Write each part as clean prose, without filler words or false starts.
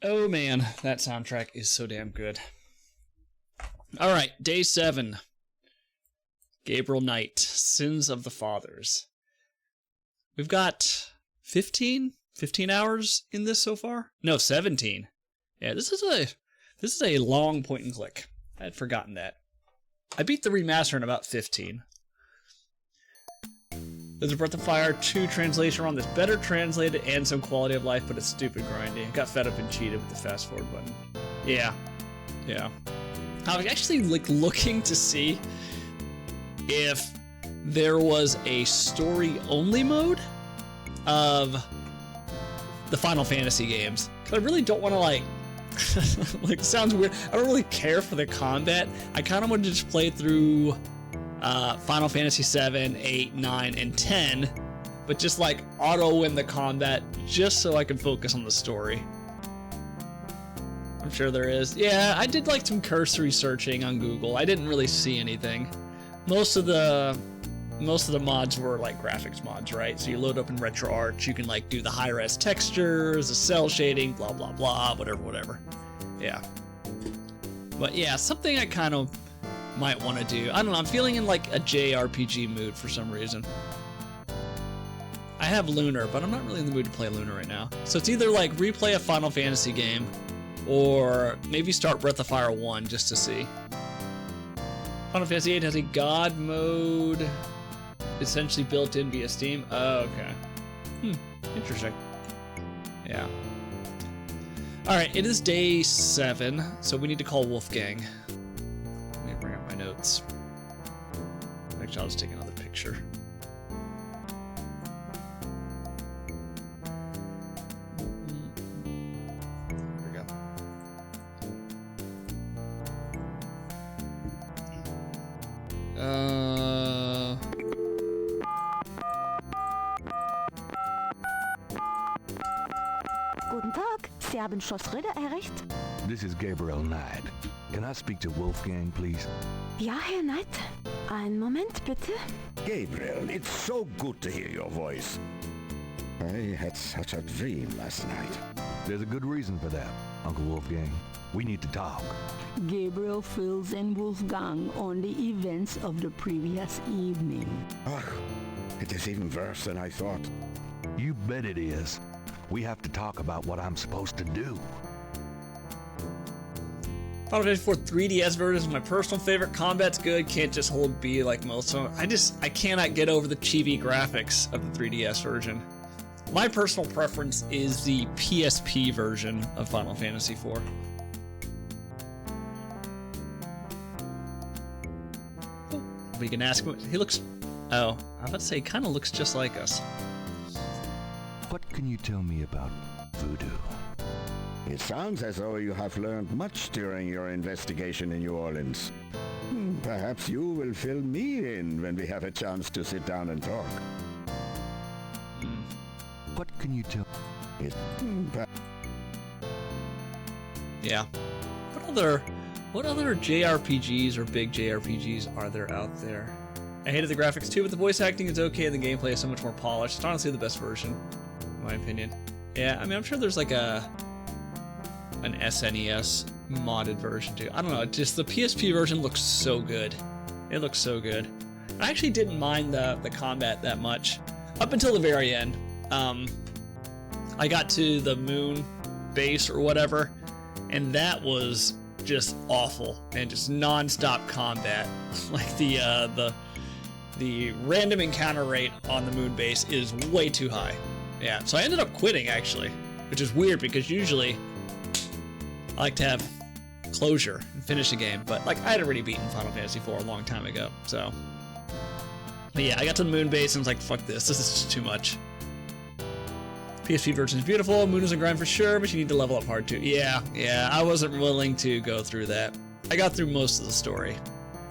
Oh man, that soundtrack is so damn good. Alright, day 7. Gabriel Knight, Sins of the Fathers. We've got 15 hours in this so far? No, 17. Yeah, this is a long point and click. I had forgotten that. I beat the remaster in about 15. There's a Breath of Fire 2 translation ROM that's better translated and some quality of life, but it's stupid grindy. I got fed up and cheated with the fast forward button. Yeah. I was actually looking to see if there was a story-only mode of the Final Fantasy games. Because I really don't want to like it sounds weird. I don't really care for the combat. I kind of want to just play through Final Fantasy 7, 8, 9, and 10, but just like auto win the combat just so I can focus on the story. I'm sure there is. Yeah, I did like some cursory searching on Google. I didn't really see anything. Most of the mods were like graphics mods, right? So you load up in RetroArch, you can like do the high-res textures, the cell shading, blah blah blah, whatever. Yeah. But yeah, something I kind of might want to do. I don't know, I'm feeling in like a JRPG mood for some reason. I have Lunar, but I'm not really in the mood to play Lunar right now. So it's either like replay a Final Fantasy game, or maybe start Breath of Fire 1 just to see. Final Fantasy 8 has a God mode essentially built in via Steam. Oh, okay. Interesting. Yeah. Alright, it is day 7, so we need to call Wolfgang. Let me bring up my notes. Actually, I'll just take another picture. There we go. Guten Tag, Sie haben Schloss Ritter erreicht? This is Gabriel Knight. Can I speak to Wolfgang, please? Ja, Herr Knight. Einen Moment, bitte. Gabriel, it's so good to hear your voice. I had such a dream last night. There's a good reason for that, Uncle Wolfgang. We need to talk. Gabriel fills in Wolfgang on the events of the previous evening. Ugh, it is even worse than I thought. You bet it is. We have to talk about what I'm supposed to do. Final Fantasy 4 3DS version is my personal favorite. Combat's good, can't just hold B like most of them. I cannot get over the chibi graphics of the 3DS version. My personal preference is the PSP version of Final Fantasy 4. We can ask him. He looks. Oh, I was about to say, he kind of looks just like us. What can you tell me about voodoo? It sounds as though you have learned much during your investigation in New Orleans. Perhaps you will fill me in when we have a chance to sit down and talk. What can you tell? Yeah. What other JRPGs or big JRPGs are there out there? I hated the graphics too, but the voice acting is okay and the gameplay is so much more polished. It's honestly the best version, in my opinion. Yeah, I mean, I'm sure there's like an SNES modded version too. I don't know, just the PSP version looks so good. It looks so good. I actually didn't mind the combat that much up until the very end. I got to the moon base or whatever, and that was just awful and just non-stop combat. Like the random encounter rate on the moon base is way too high. Yeah, so I ended up quitting actually, which is weird because usually I like to have closure and finish a game, but like I had already beaten Final Fantasy 4 a long time ago, so. But yeah, I got to the moon base and I was like, fuck this is just too much. PSP version is beautiful, moon is a grind for sure, but you need to level up hard too. Yeah, I wasn't willing to go through that. I got through most of the story.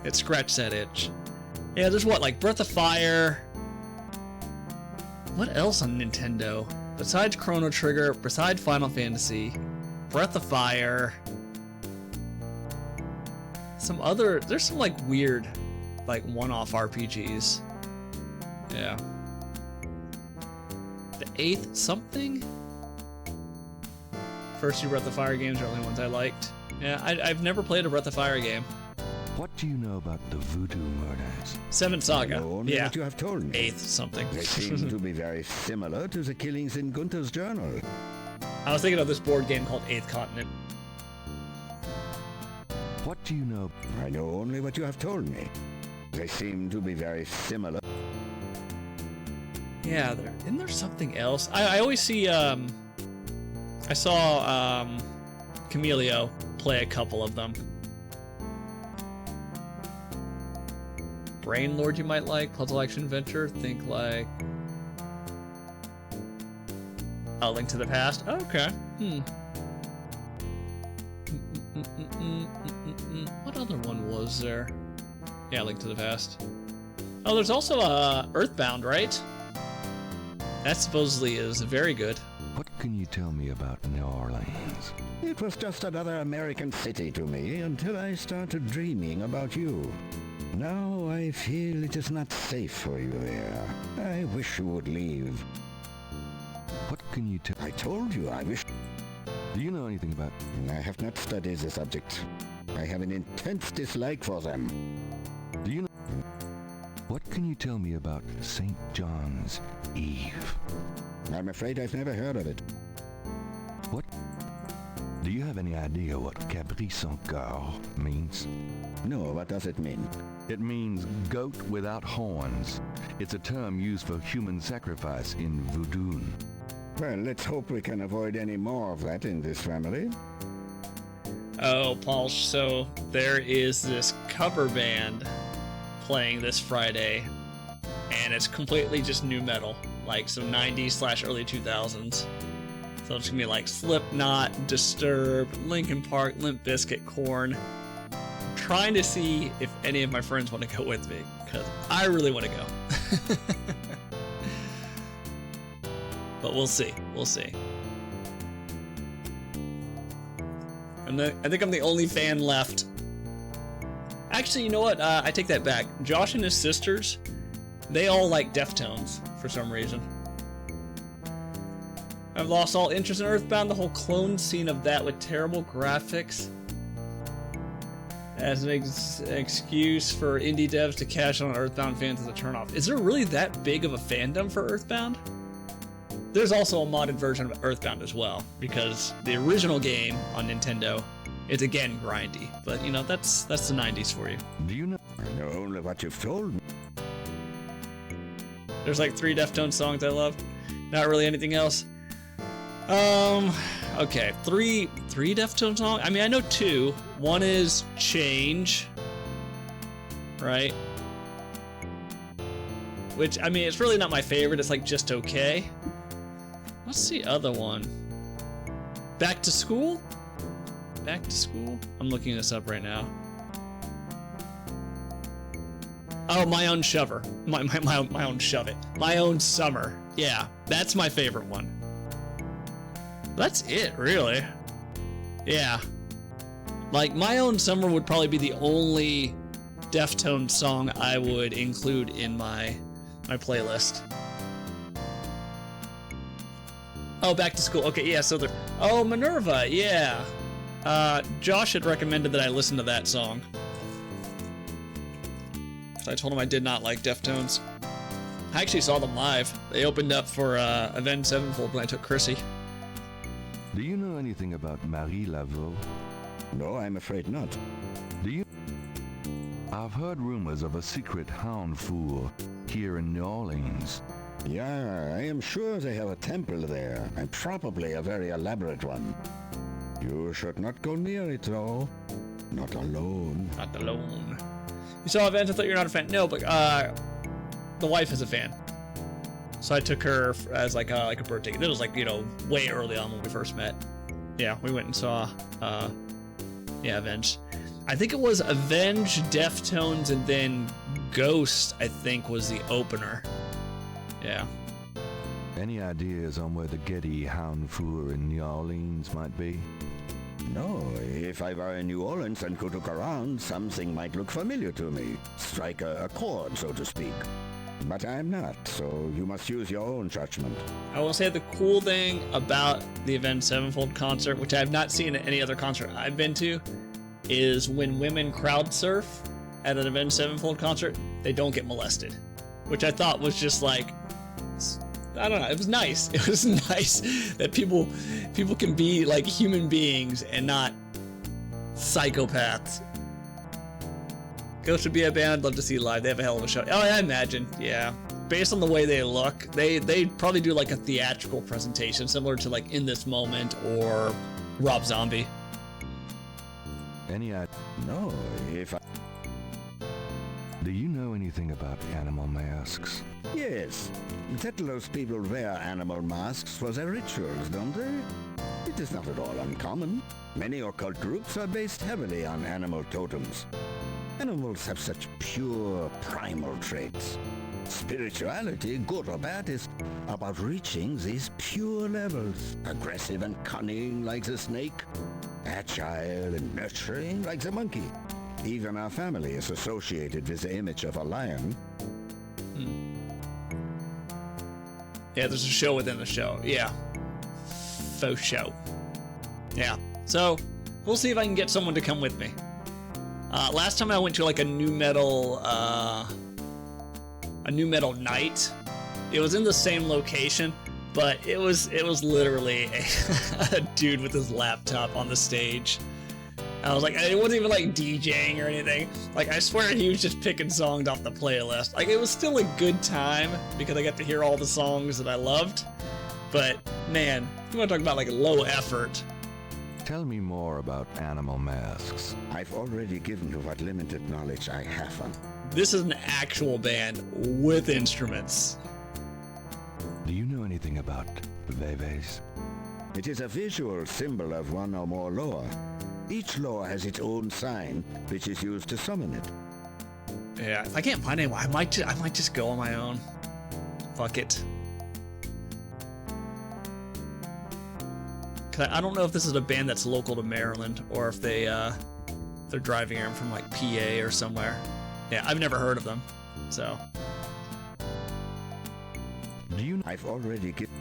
It scratched that itch. Yeah, there's what, like Breath of Fire? What else on Nintendo? Besides Chrono Trigger, besides Final Fantasy, Breath of Fire. There's some like weird, like one-off RPGs. Yeah. The 8th something? First two Breath of Fire games are the only ones I liked. Yeah, I've never played a Breath of Fire game. What do you know about the voodoo murders? 7th Saga. Only Yeah. what you have told me. 8th something. They seem to be very similar to the killings in Gunther's journal. I was thinking of this board game called 8th Continent. What do you know? I know only what you have told me. They seem to be very similar. Yeah, isn't there something else? I always see, I saw, Camilio play a couple of them. Brain Lord you might like, Puzzle Action Adventure, think like... A Link to the Past? Okay. What other one was there? Yeah, Link to the Past. Oh, there's also Earthbound, right? That supposedly is very good. What can you tell me about New Orleans? It was just another American city to me until I started dreaming about you. Now I feel it is not safe for you there. I wish you would leave. What can you tell? I told you I wish... Do you know anything about? I have not studied the subject. I have an intense dislike for them. Do you know? What can you tell me about St. John's Eve? I'm afraid I've never heard of it. What? Do you have any idea what Cabri sans Coeur means? No, what does it mean? It means goat without horns. It's a term used for human sacrifice in voodoo. Well, let's hope we can avoid any more of that in this family. Oh, Paul, so there is this cover band playing this Friday, and it's completely just new metal, like some 90s / early 2000s. So it's gonna be like Slipknot, Disturbed, Linkin Park, Limp Bizkit, Korn. I'm trying to see if any of my friends want to go with me, because I really want to go. But we'll see. We'll see. I think I'm the only fan left. Actually, you know what? I take that back. Josh and his sisters, they all like Deftones for some reason. I've lost all interest in Earthbound, the whole clone scene of that with terrible graphics as an excuse for indie devs to cash on Earthbound fans as a turnoff. Is there really that big of a fandom for Earthbound? There's also a modded version of Earthbound as well, because the original game on Nintendo is again grindy, but you know, that's the 90s for you. Do you know? I know only what you've told me. There's like 3 Deftones songs I love. Not really anything else. Okay, 3 Deftones songs? I mean, I know 2. One is Change, right? Which, I mean, it's really not my favorite, it's like just okay. What's the other one? Back to School? Back to School? I'm looking this up right now. Oh, My Own Shover. My own Shove It. My Own Summer. Yeah, that's my favorite one. That's it, really. Yeah. Like, My Own Summer would probably be the only Deftones song I would include in my playlist. Oh, Back to School. Okay, yeah, so there... Oh, Minerva, yeah. Josh had recommended that I listen to that song. So I told him I did not like Deftones. I actually saw them live. They opened up for Avenged Sevenfold when I took Chrissy. Do you know anything about Marie Laveau? No, I'm afraid not. Do you? I've heard rumors of a secret hound fool here in New Orleans. Yeah, I am sure they have a temple there, and probably a very elaborate one. You should not go near it, though. Not alone. Not alone. You saw Avenged? I thought you were not a fan. No, but the wife is a fan. So I took her as like a birthday. It was like, you know, way early on when we first met. Yeah, we went and saw Avenged. I think it was Avenged, Deftones, and then Ghost, I think, was the opener. Yeah. Any ideas on where the Getty Hound Four in New Orleans might be? No, if I were in New Orleans and could look around, something might look familiar to me. Strike a chord, so to speak. But I'm not, so you must use your own judgment. I will say the cool thing about the Avenged Sevenfold concert, which I have not seen at any other concert I've been to, is when women crowd surf at an Avenged Sevenfold concert, they don't get molested, which I thought was just like, I don't know, it was nice. It was nice that people can be like human beings and not psychopaths. Ghost would be a band I'd love to see live. They have a hell of a show. Oh, I imagine. Yeah. Based on the way they look, they probably do like a theatrical presentation similar to like In This Moment or Rob Zombie. Any No, if I... Do you know anything about animal masks? Yes, Tetlos people wear animal masks for their rituals, don't they? It is not at all uncommon. Many occult groups are based heavily on animal totems. Animals have such pure, primal traits. Spirituality, good or bad, is about reaching these pure levels. Aggressive and cunning like the snake. Agile and nurturing like the monkey. Even our family is associated with the image of a lion. Yeah, there's a show within the show. Yeah. Faux show. Yeah. So, we'll see if I can get someone to come with me. Last time I went to like a new metal night. It was in the same location, but it was literally a dude with his laptop on the stage. I was like, it wasn't even like DJing or anything. Like, I swear he was just picking songs off the playlist. Like, it was still a good time because I got to hear all the songs that I loved. But man, you want to talk about like low effort. Tell me more about animal masks. I've already given you what limited knowledge I have on. This is an actual band with instruments. Do you know anything about veves? It is a visual symbol of one or more lore. Each lore has its own sign, which is used to summon it. Yeah, if I can't find anyone, I might just go on my own. Fuck it. I don't know if this is a band that's local to Maryland or if they're driving in from like PA or somewhere. Yeah, I've never heard of them, so. Do you? I've already given.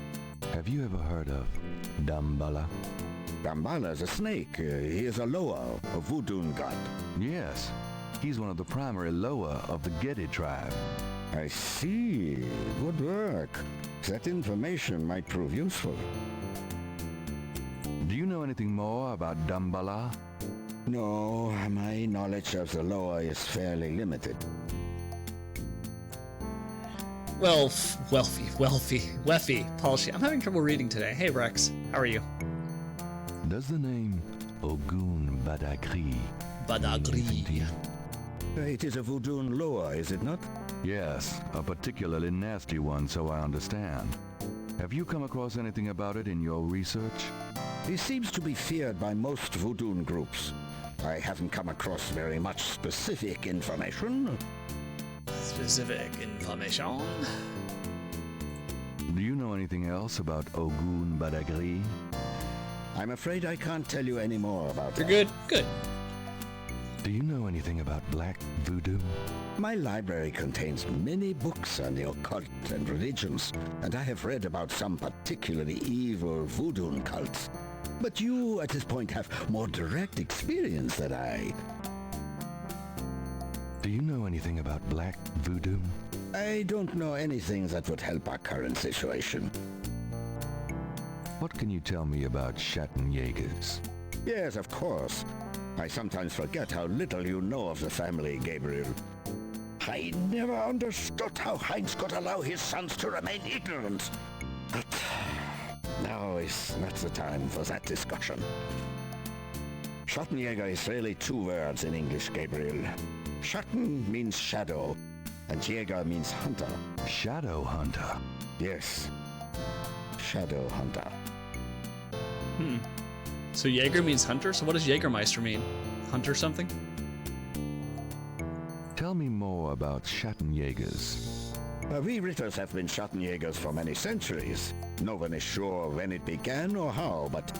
Have you ever heard of Damballa? Dambala's a snake. He is a Loa, a voodoo god. Yes, he's one of the primary Loa of the Gedi tribe. I see. Good work. That information might prove useful. Do you know anything more about Damballa? No, my knowledge of the Loa is fairly limited. Well, Weffy, Paul, I'm having trouble reading today. Hey, Rex, how are you? Does the name Ogun Badagri? Badagri. It is a voodoo Loa, is it not? Yes, a particularly nasty one, so I understand. Have you come across anything about it in your research? He seems to be feared by most voodoo groups. I haven't come across very much specific information. Specific information? Do you know anything else about Ogun Badagri? I'm afraid I can't tell you any more about You're that. good. Do you know anything about Black Voodoo? My library contains many books on the occult and religions, and I have read about some particularly evil voodoo cults. But you, at this point, have more direct experience than I. Do you know anything about Black Voodoo? I don't know anything that would help our current situation. What can you tell me about Schattenjägers? Yes, of course. I sometimes forget how little you know of the family, Gabriel. I never understood how Heinz could allow his sons to remain ignorant. But now is not the time for that discussion. Schattenjäger is really two words in English, Gabriel. Schatten means shadow, and Jäger means hunter. Shadow Hunter. Yes, shadow hunter. So Jaeger means hunter? So what does Jägermeister mean? Hunter something? Tell me more about Schattenjägers. We Ritters have been Schattenjägers for many centuries. No one is sure when it began or how, but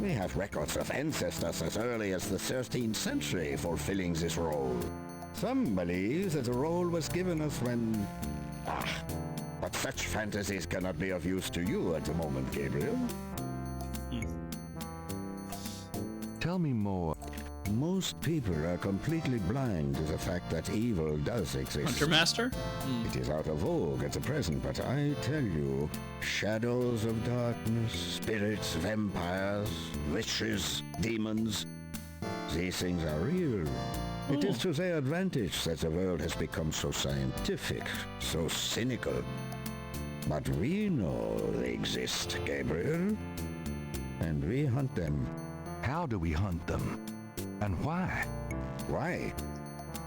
we have records of ancestors as early as the 13th century fulfilling this role. Some believe that the role was given us when But such fantasies cannot be of use to you at the moment, Gabriel. Tell me more. Most people are completely blind to the fact that evil does exist. Hunter Master? It is out of vogue at the present, but I tell you, shadows of darkness, spirits, vampires, witches, demons, these things are real. It is to their advantage that the world has become so scientific, so cynical. But we know they exist, Gabriel, and we hunt them. How do we hunt them? And why? Why?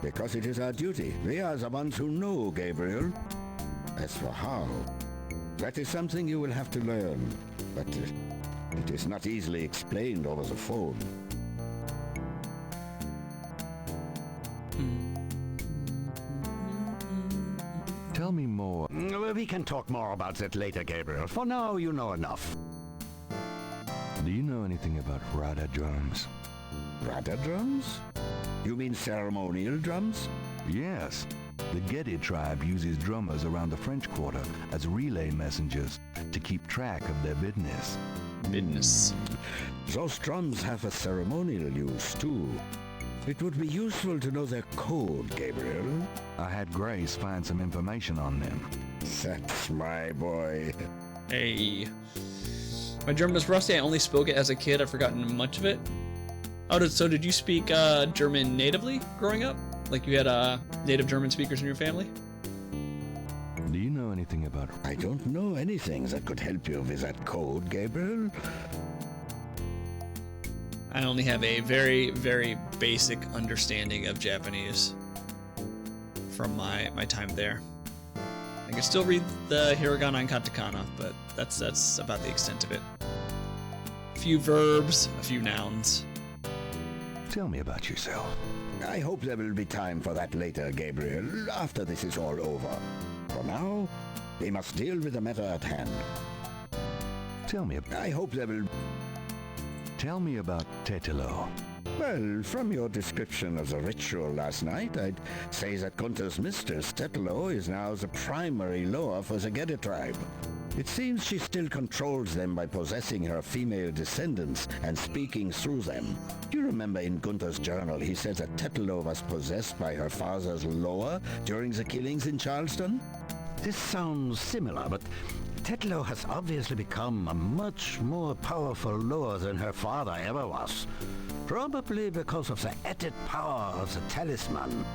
Because it is our duty. We are the ones who know, Gabriel. As for how, that is something you will have to learn. But it is not easily explained over the phone. Tell me more. We can talk more about that later, Gabriel. For now, you know enough. Do you know anything about Rada drums? Rada drums? You mean ceremonial drums? Yes. The Gedi tribe uses drummers around the French Quarter as relay messengers to keep track of their business. Those drums have a ceremonial use, too. It would be useful to know their code, Gabriel. I had Grace find some information on them. That's my boy. Hey. My German is rusty. I only spoke it as a kid. I've forgotten much of it. Oh, so did you speak German natively growing up? Like you had native German speakers in your family? Do you know anything about... I don't know anything that could help you with that code, Gabriel. I only have a very, very basic understanding of Japanese from my time there. I can still read the hiragana and katakana, but that's about the extent of it. A few verbs, a few nouns. Tell me about yourself. I hope there will be time for that later, Gabriel, after this is all over. For now, we must deal with the matter at hand. Tell me about... I hope there will... Tell me about Tetelo. Well, from your description of the ritual last night, I'd say that Gunther's mistress, Tetelo, is now the primary loa for the Gedi tribe. It seems she still controls them by possessing her female descendants and speaking through them. Do you remember in Gunther's journal he said that Tetelo was possessed by her father's loa during the killings in Charleston? This sounds similar, but Tetelo has obviously become a much more powerful loa than her father ever was. Probably because of the added power of the talisman.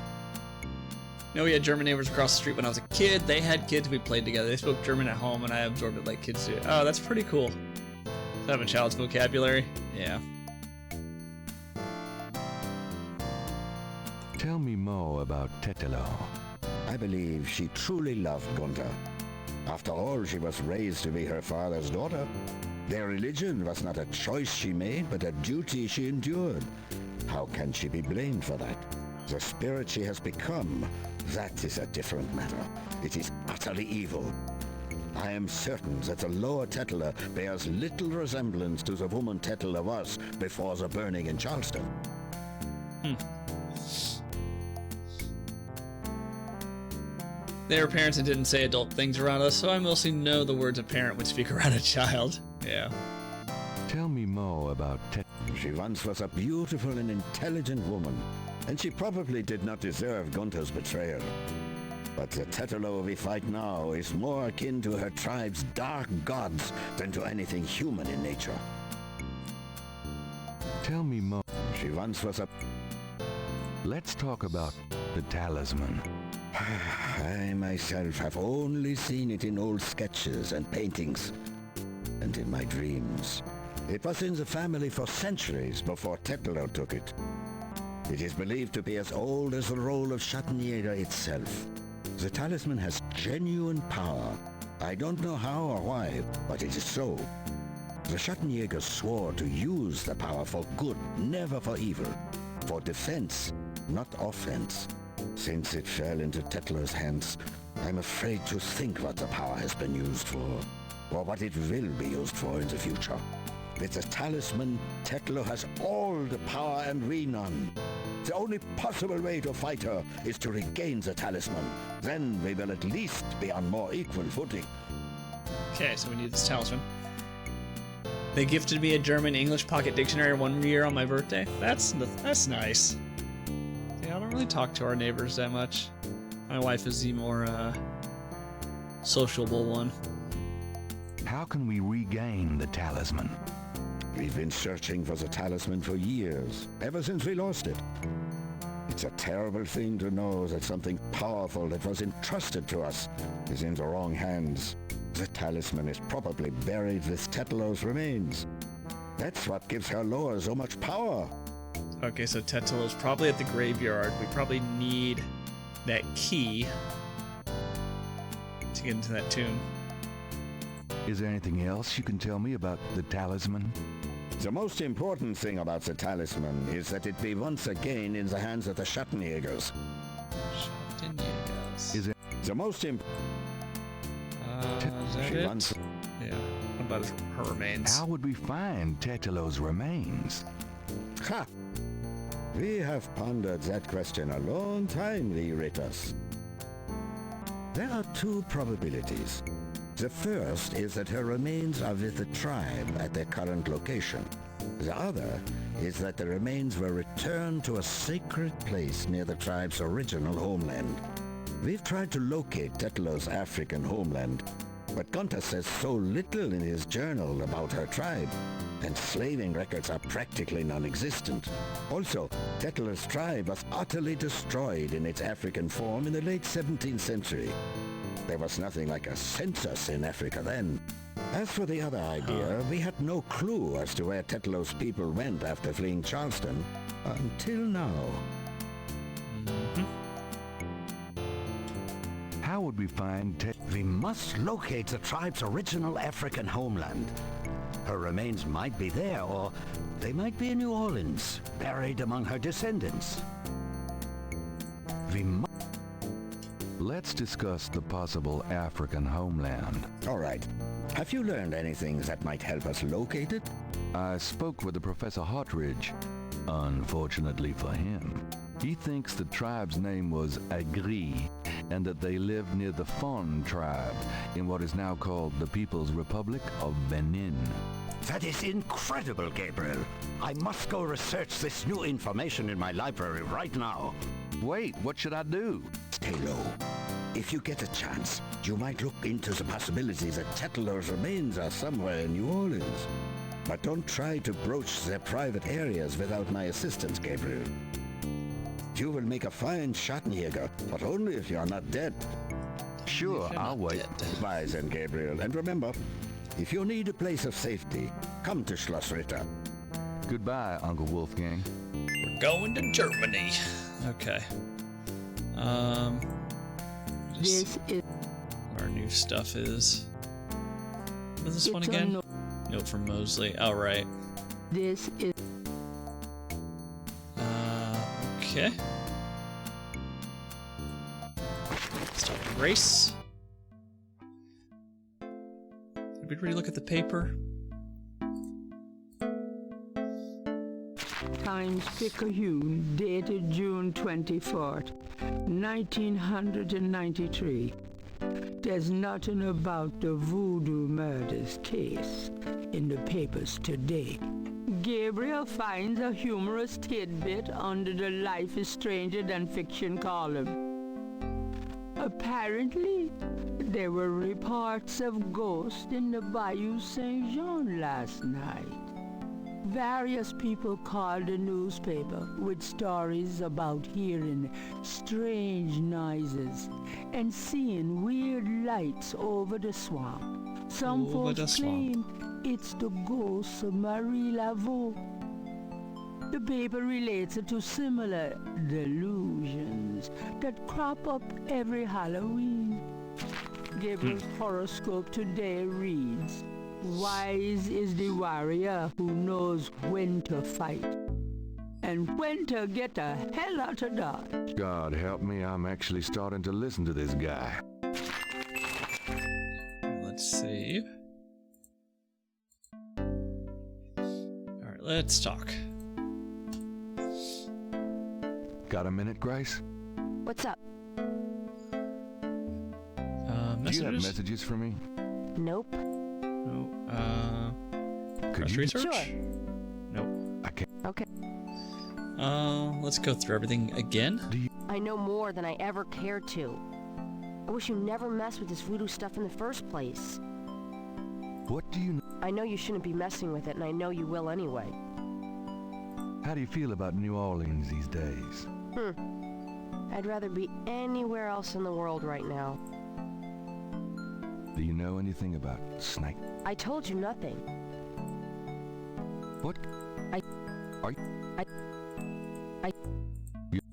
You know, we had German neighbors across the street when I was a kid. They had kids, we played together. They spoke German at home, and I absorbed it like kids do. Oh, that's pretty cool. Does that have a child's vocabulary? Yeah. Tell me more about Tetelo. I believe she truly loved Gunther. After all, she was raised to be her father's daughter. Their religion was not a choice she made, but a duty she endured. How can she be blamed for that? The spirit she has become, that is a different matter. It is utterly evil. I am certain that the lower Tetela bears little resemblance to the woman Tetela was before the burning in Charleston. They were parents and didn't say adult things around us, so I mostly know the words a parent would speak around a child. Yeah. Tell me more about Tetelo. She once was a beautiful and intelligent woman, and she probably did not deserve Gunther's betrayal. But the Tetelo we fight now is more akin to her tribe's dark gods than to anything human in nature. Tell me more. She once was a... Let's talk about the talisman. I myself have only seen it in old sketches and paintings, and in my dreams. It was in the family for centuries before Tetelo took it. It is believed to be as old as the role of Schattenjäger itself. The talisman has genuine power. I don't know how or why, but it is so. The Schattenjägers swore to use the power for good, never for evil. For defense, not offense. Since it fell into Tetlo's hands, I'm afraid to think what the power has been used for, or what it will be used for in the future. With the talisman, Tetlo has all the power and we none. The only possible way to fight her is to regain the talisman. Then we will at least be on more equal footing. Okay, so we need this talisman. They gifted me a German-English pocket dictionary 1 year on my birthday. That's nice. Yeah, I don't really talk to our neighbors that much. My wife is the more sociable one. How can we regain the talisman? We've been searching for the talisman for years, ever since we lost it. It's a terrible thing to know that something powerful that was entrusted to us is in the wrong hands. The talisman is probably buried with Tetlo's remains. That's what gives her lore so much power. Okay, so Tetelo's probably at the graveyard. We probably need that key to get into that tomb. Is there anything else you can tell me about the talisman? The most important thing about the talisman is that it be once again in the hands of the Schattenjägers. Schattenjägers. Is it? The most important... Is that it? Yeah. What about her remains? How would we find Tetelo's remains? Ha! We have pondered that question a long time, Ritas. There are two probabilities. The first is that her remains are with the tribe at their current location. The other is that the remains were returned to a sacred place near the tribe's original homeland. We've tried to locate Tetlo's African homeland, but Gunter says so little in his journal about her tribe, and slaving records are practically non-existent. Also, Tetlo's tribe was utterly destroyed in its African form in the late 17th century. There was nothing like a census in Africa then. As for the other idea, we had no clue as to where Tetlo's people went after fleeing Charleston, until now. How would we find We must locate the tribe's original African homeland. Her remains might be there, or they might be in New Orleans, buried among her descendants. Let's discuss the possible African homeland. All right. Have you learned anything that might help us locate it? I spoke with the Professor Hartridge. Unfortunately for him, he thinks the tribe's name was Agri, and that they lived near the Fon tribe in what is now called the People's Republic of Benin. That is incredible, Gabriel. I must go research this new information in my library right now. Wait, what should I do? Stay low. If you get a chance, you might look into the possibility that Tetlo's remains are somewhere in New Orleans. But don't try to broach their private areas without my assistance, Gabriel. You will make a fine Schattenjäger, but only if you are not dead. Sure, I'll wait. Bye then, Gabriel. And remember, if you need a place of safety, come to Schloss Ritter. Goodbye, Uncle Wolfgang. We're going to Germany. Okay. This is Where our new stuff is. What is this one it's again? a Note from Mosley. Oh, right. this is Okay. Start the race. Did we really look at the paper? Times Picayune, dated June 24th, 1993. There's nothing about the voodoo murders case in the papers today. Gabriel finds a humorous tidbit under the Life is Stranger Than Fiction column. Apparently, there were reports of ghosts in the Bayou Saint Jean last night. Various people called the newspaper with stories about hearing strange noises and seeing weird lights over the swamp. Some Over the folks swamp. claim it's the ghost of Marie Laveau. The paper relates it to similar delusions that crop up every Halloween. Gabriel's horoscope today reads, "Wise is the warrior who knows when to fight and when to get the hell out of Dodge." God help me, I'm actually starting to listen to this guy. Let's save. let's talk. Got a minute, Grace? What's up? Do you have Messages? messages for me? Nope. No. Could Press you? research? Sure. Nope. I can't. Okay. Let's go through everything again. I know more than I ever cared to. I wish you never messed with this voodoo stuff in the first place. What do you know? I know you shouldn't be messing with it, and I know you will anyway. How do you feel about New Orleans these days? I'd rather be anywhere else in the world right now. Do you know anything about snake? I told you nothing. What?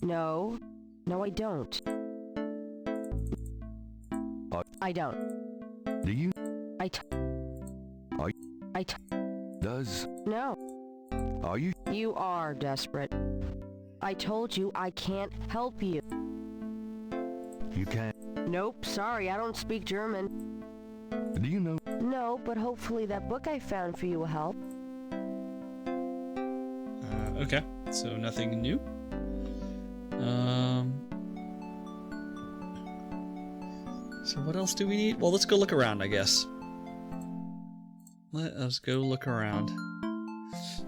No. No, I don't. I don't. Do you? Does? No. Are you? You are desperate. I told you I can't help you. You can't. Nope, sorry, I don't speak German. Do you know? No, but hopefully that book I found for you will help. Okay, so nothing new. So what else do we need? Well, let's go look around, I guess. Let us go look around.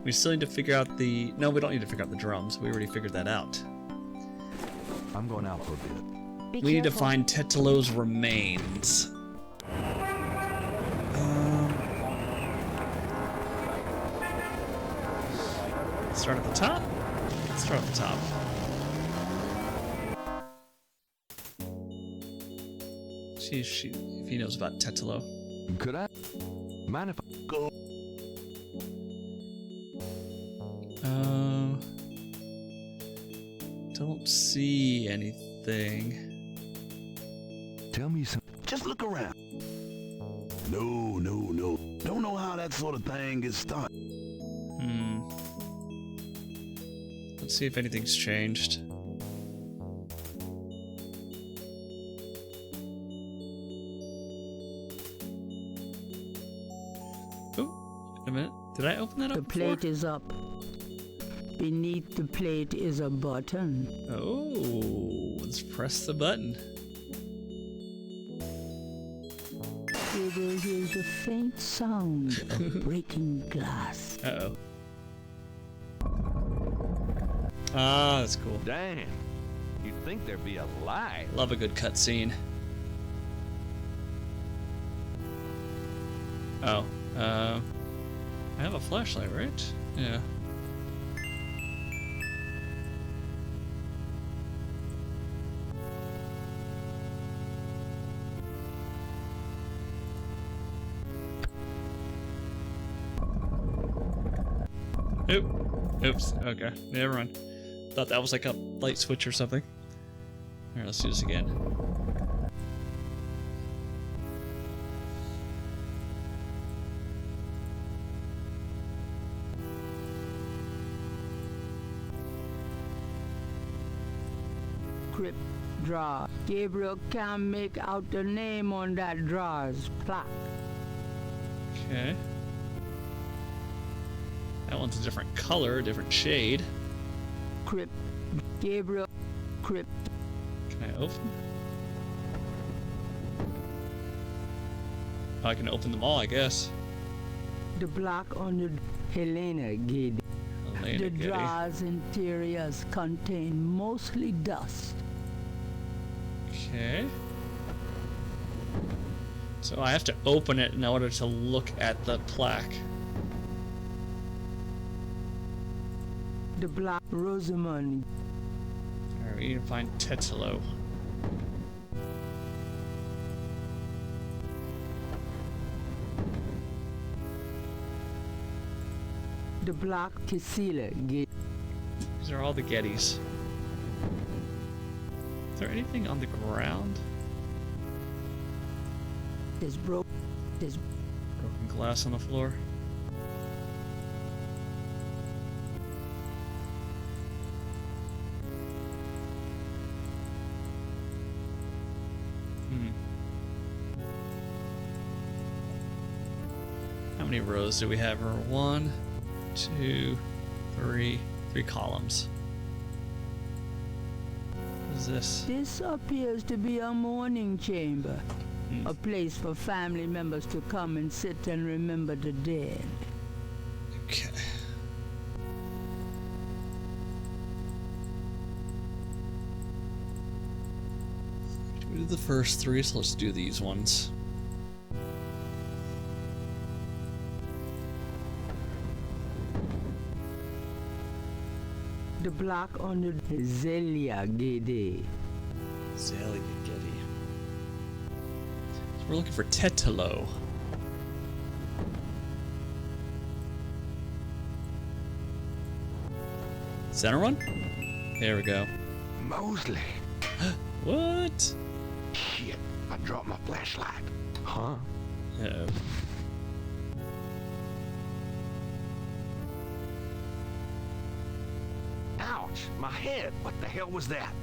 We still need to figure out the... No, we don't need to figure out the drums. We already figured that out. I'm going out for a bit. Be We need to careful. find Tetelo's remains. Start at the top? Let's start at the top. See if he knows about Tetelo. Could I? Mind if I go? Don't see anything. Tell me some. Just look around. No. Don't know how that sort of thing gets started. Let's see if anything's changed. Oh, wait a minute. Did I open that up The before? plate is up. Beneath the plate is a button. Oh, let's press the button. Gabriel hears a faint sound of breaking glass. Uh-oh. Ah, that's cool. Damn. You'd think there'd be a light. Love a good cutscene. Oh, I have a flashlight, right? Yeah. Oop. Oops. Okay. Never mind. Thought that was like a light switch or something. Alright, let's do this again. Crypt drawer. Gabriel can't make out the name on that drawer's plaque. Okay. That one's a different color, a different shade. Crypt. Gabriel. Crypt. Can I open? Oh, I can open them all, I guess. The block on the Helena Giddy. Elena The Giddy. drawer's interiors contain mostly dust. Okay. So I have to open it in order to look at the plaque. The black Rosamond. Alright, we need to find Tetelo. The black Kissila Giddy. These are all the Gettys. Is there anything on the ground? There's Broken glass on the floor. How many rows do we have? 1, 2, 3 columns. What is this? This appears to be a mourning chamber. A place for family members to come and sit and remember the dead. Okay. We did the first 3, so let's do these ones. The block under Zelia Gede. Zelia Gede. So we're looking for Tetelo. Center one? There we go. Mosley. What? Shit, I dropped my flashlight. Huh? Uh-oh. Ouch, my head. What the hell was that?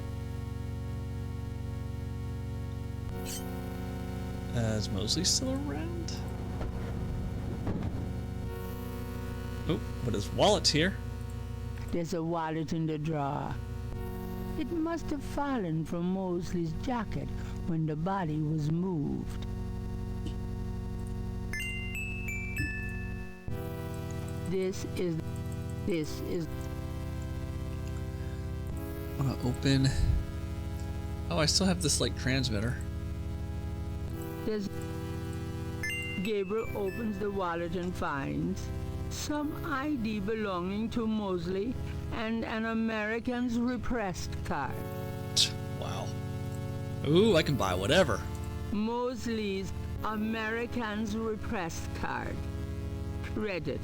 Is Mosley still around? Oh, but his wallet's here. There's a wallet in the drawer. It must have fallen from Mosley's jacket when the body was moved. This is... I'm gonna open... Oh, I still have this, like, transmitter. There's... Gabriel opens the wallet and finds some ID belonging to Mosley and an American's repressed card. Wow. Ooh, I can buy whatever. Mosley's American's repressed card. Read it.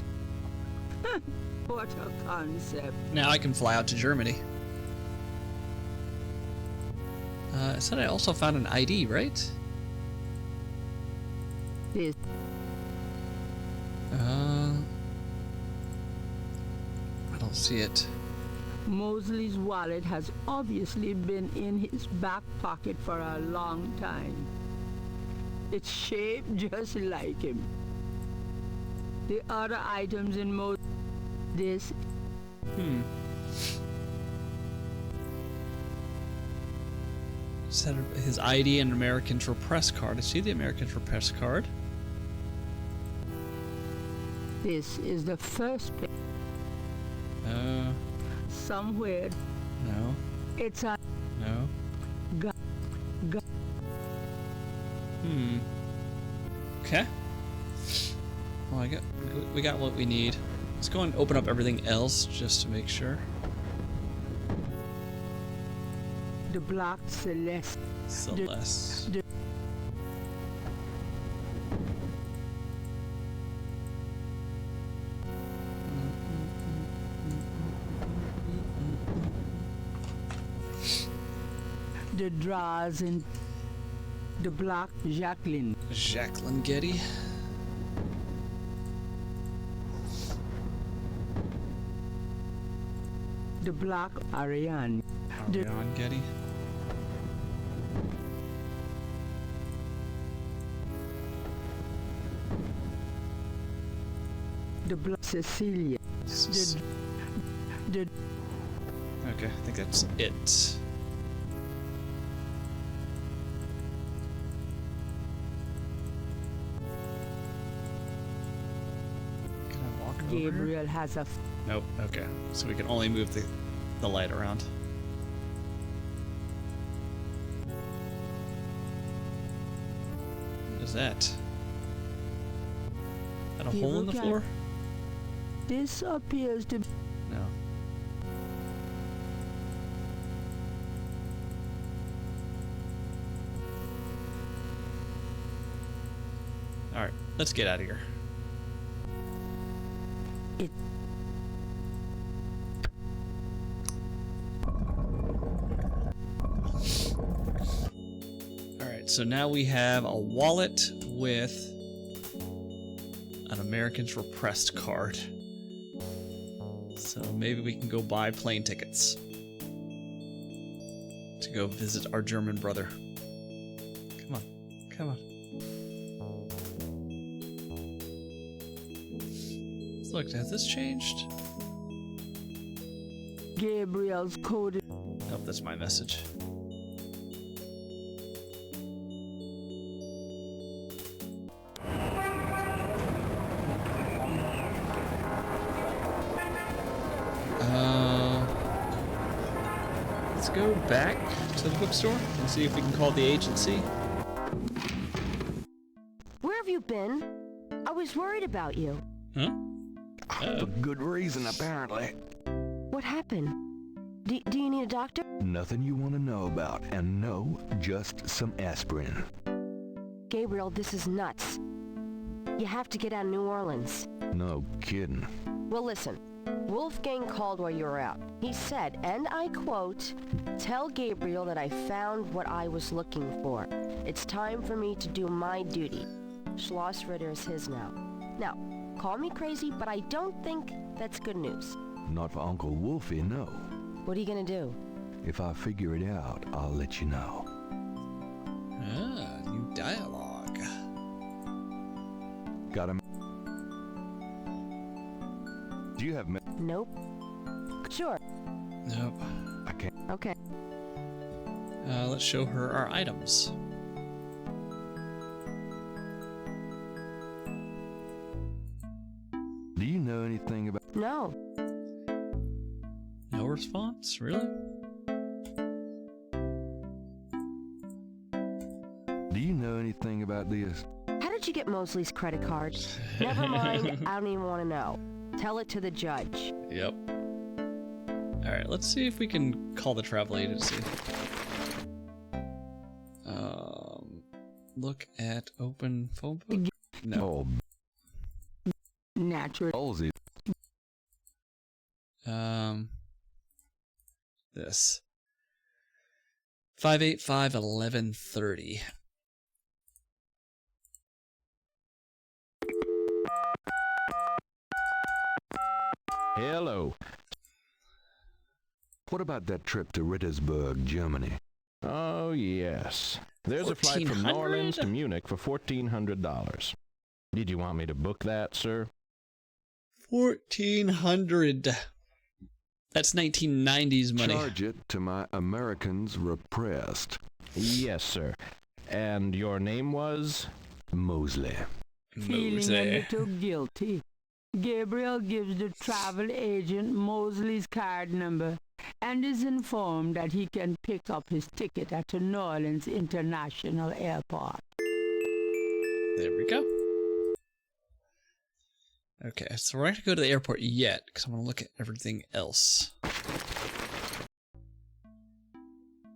What a concept. Now I can fly out to Germany. I said I also found an ID, right? This. I don't see it. Mosley's wallet has obviously been in his back pocket for a long time. It's shaped just like him. The other items in this. Said his ID and Americans Repress card. I see the Americans Repress card. This is the first page. Somewhere. No. It's a. No. Okay. Well, we got what we need. Let's go and open up everything else just to make sure. The block Celeste. Celeste. The drawers in the block Jacqueline. Jacqueline Getty. The block Ariane. Ariane Getty. The block Cecilia. The Okay, I think that's it. Can I walk over? Gabriel has a. Nope. Okay, so we can only move the light around. What is that? Got a hole in the floor? This appears to. No. Alright, let's get out of here. Alright, so now we have a wallet with an Americans Repressed card. So maybe we can go buy plane tickets to go visit our German brother. Come on, come on. Look, has this changed? Gabriel's code. Oh, that's my message. Let's go back to the bookstore and see if we can call the agency. Where have you been? I was worried about you. Huh? For good reason, apparently. What happened? Do you need a doctor? Nothing you want to know about, and no, just some aspirin. Gabriel, this is nuts. You have to get out of New Orleans. No kidding. Well, listen. Wolfgang called while you were out. He said, and I quote, "Tell Gabriel that I found what I was looking for. It's time for me to do my duty. Schloss Ritter is his now." Now, call me crazy, but I don't think that's good news. Not for Uncle Wolfie, no. What are you gonna do? If I figure it out, I'll let you know. Ah, new dialogue. Got him. Do you have Nope. Sure. Nope. I can't. Okay. Let's show her our items. Do you know anything about... No. No response? Really? Do you know anything about this? How did you get Mosley's credit card? Never mind. I don't even want to know. Tell it to the judge. Yep. Alright, let's see if we can call the travel agency. Look at open phone book? No. Oh, Natural. ballsy. This. 585-1130. Hello. What about that trip to Rittersburg, Germany? Oh, yes. There's a flight from New Orleans to Munich for $1,400. Did you want me to book that, sir? 1,400. That's 1990s money. Charge it to my Americans repressed. Yes, sir. And your name was? Mosley. Feeling a Mosey. little guilty, Gabriel gives the travel agent Mosley's card number and is informed that he can pick up his ticket at the New Orleans International Airport. There we go. Okay, so we're not going to go to the airport yet, because I want to look at everything else.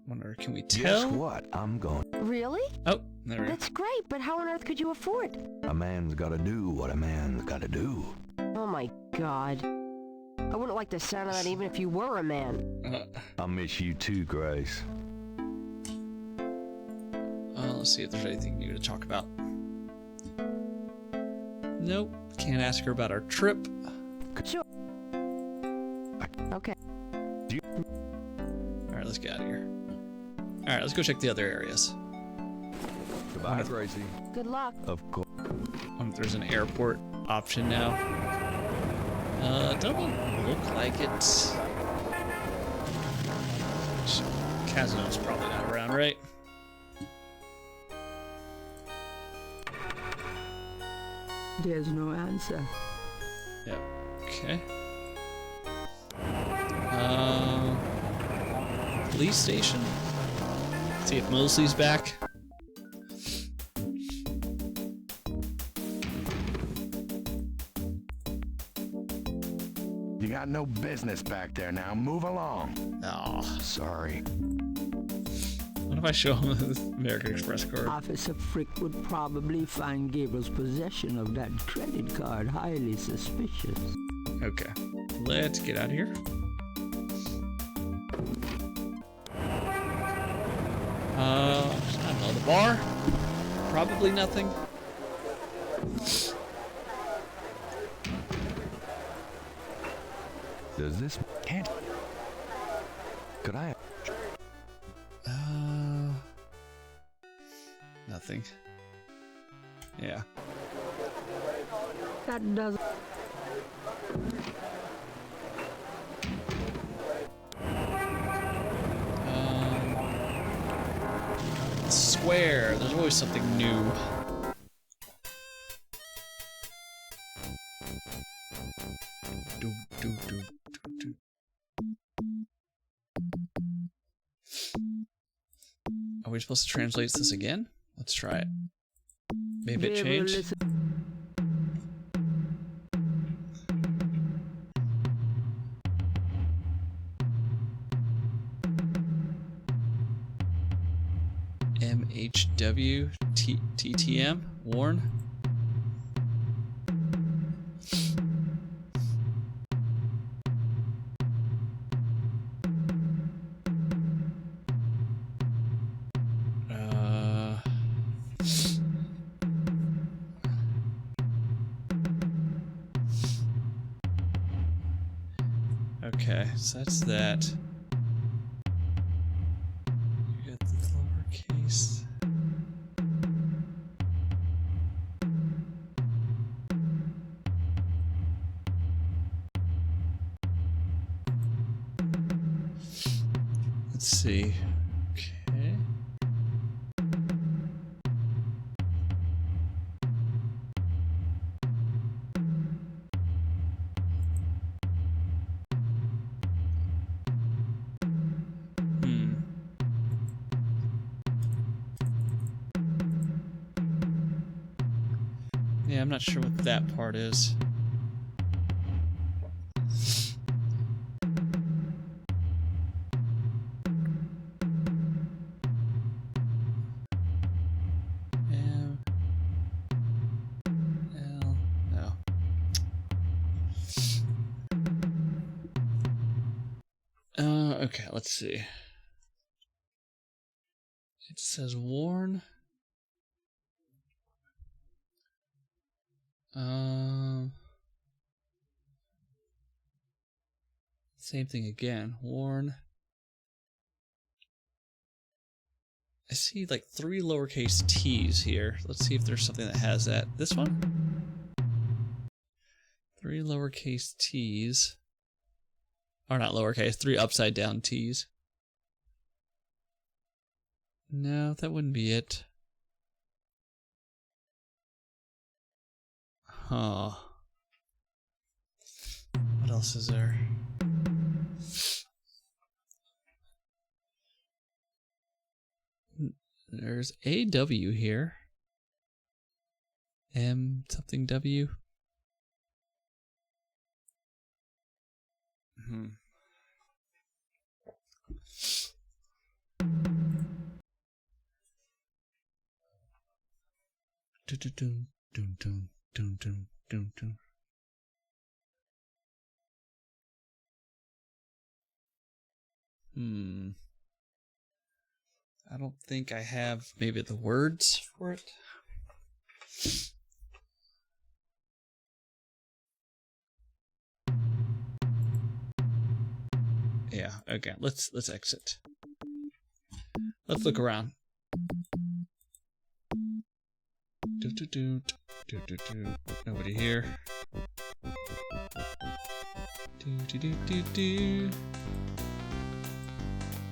Wonder, can we tell? Guess what? I'm going. Really? Oh, there we go. That's great, but how on earth could you afford? A man's gotta do what a man's gotta do. Oh my god. I wouldn't like the sound of that even if you were a man. I miss you too, Grace. Let's see if there's anything new to talk about. Nope, can't ask her about our trip. Sure. Okay. Alright, let's get out of here. Alright, let's go check the other areas. Goodbye, Gracie. Good luck. Of course. I wonder if there's an airport option now. Doesn't look like it. Casino's probably not around, right? There's no answer. Yep. Okay. Police station. See if Mosley's back. You got no business back there now. Move along. Oh, Sorry. what if I show him the American Express card? Officer Frick would probably find Gabriel's possession of that credit card highly suspicious. Okay, let's get out of here. I don't know, the bar? Probably nothing. Does this... Can't. Could I... Nothing. Yeah. That doesn't... square. There's always something new. Are we supposed to translate this again? Let's try it. Maybe it changed. MHW TTM Warn. Okay, so that's that. You got the lowercase. Let's see. Okay. Yeah, I'm not sure what that part is. No. Okay, let's see. It says warn. Same thing again. Warn. I see like 3 lowercase t's here. Let's see if there's something that has that. This one? 3 lowercase t's. Or not lowercase, 3 upside down t's. No, that wouldn't be it. Huh. What else is there? There's a W here. M something W. I don't think I have maybe the words for it. Yeah, okay, let's exit. Let's look around. Nobody here.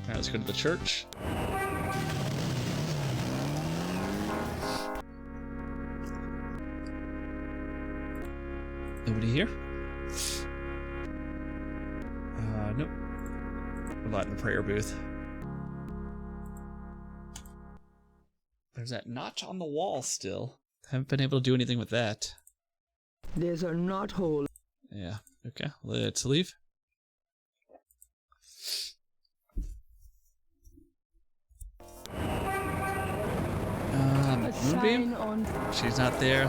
Alright, let's go to the church. Nobody here? Nope. What about in the prayer booth? There's that notch on the wall still. Haven't been able to do anything with that. There's a knothole. Yeah, okay. Let's leave. Moonbeam? She's not there.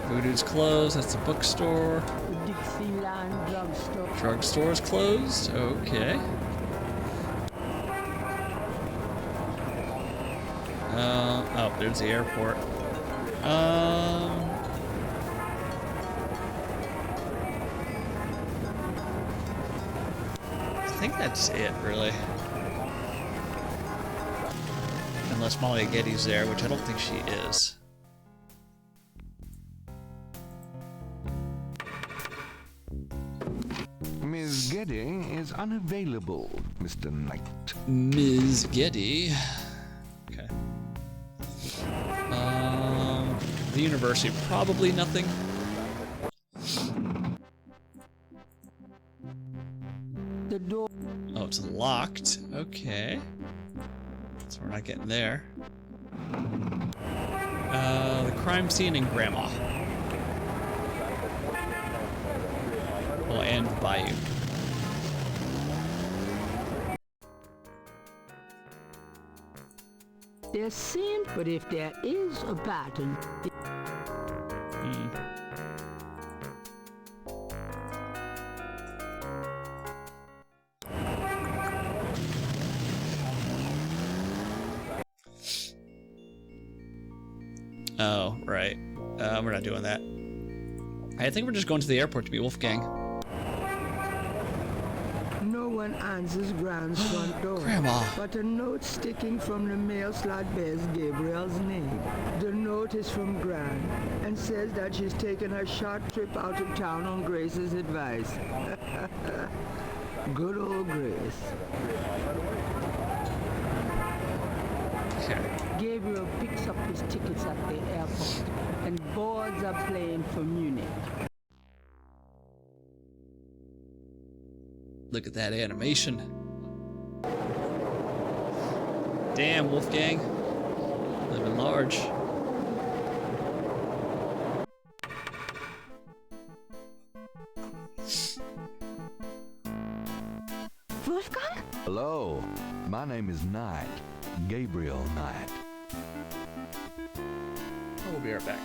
Voodoo's closed. That's the bookstore. Dixieland drugstore. Drugstore's closed. Okay. Oh, there's the airport. I think that's it, really. Unless Molly Getty's there, which I don't think she is. Ms. Getty is unavailable, Mr. Knight. Ms. Getty. Okay. The university, probably nothing. The door. Oh, it's locked. Okay. So we're not getting there. The crime scene and Grandma. Oh, and Bayou. There seems, but if there is a pattern, Oh, right. We're not doing that. I think we're just going to the airport to be Wolfgang. no one answers Grand's front door. Grandma. But a note sticking from the mail slot bears Gabriel's name. The note is from Gran and says that she's taken a short trip out of town on Grace's advice. Good old Grace. Okay. Gabriel picks up his tickets at the airport and boards a plane for Munich. Look at that animation. Damn, Wolfgang. Living large. Wolfgang? Hello, my name is Knight, Gabriel Knight. We'll be right back.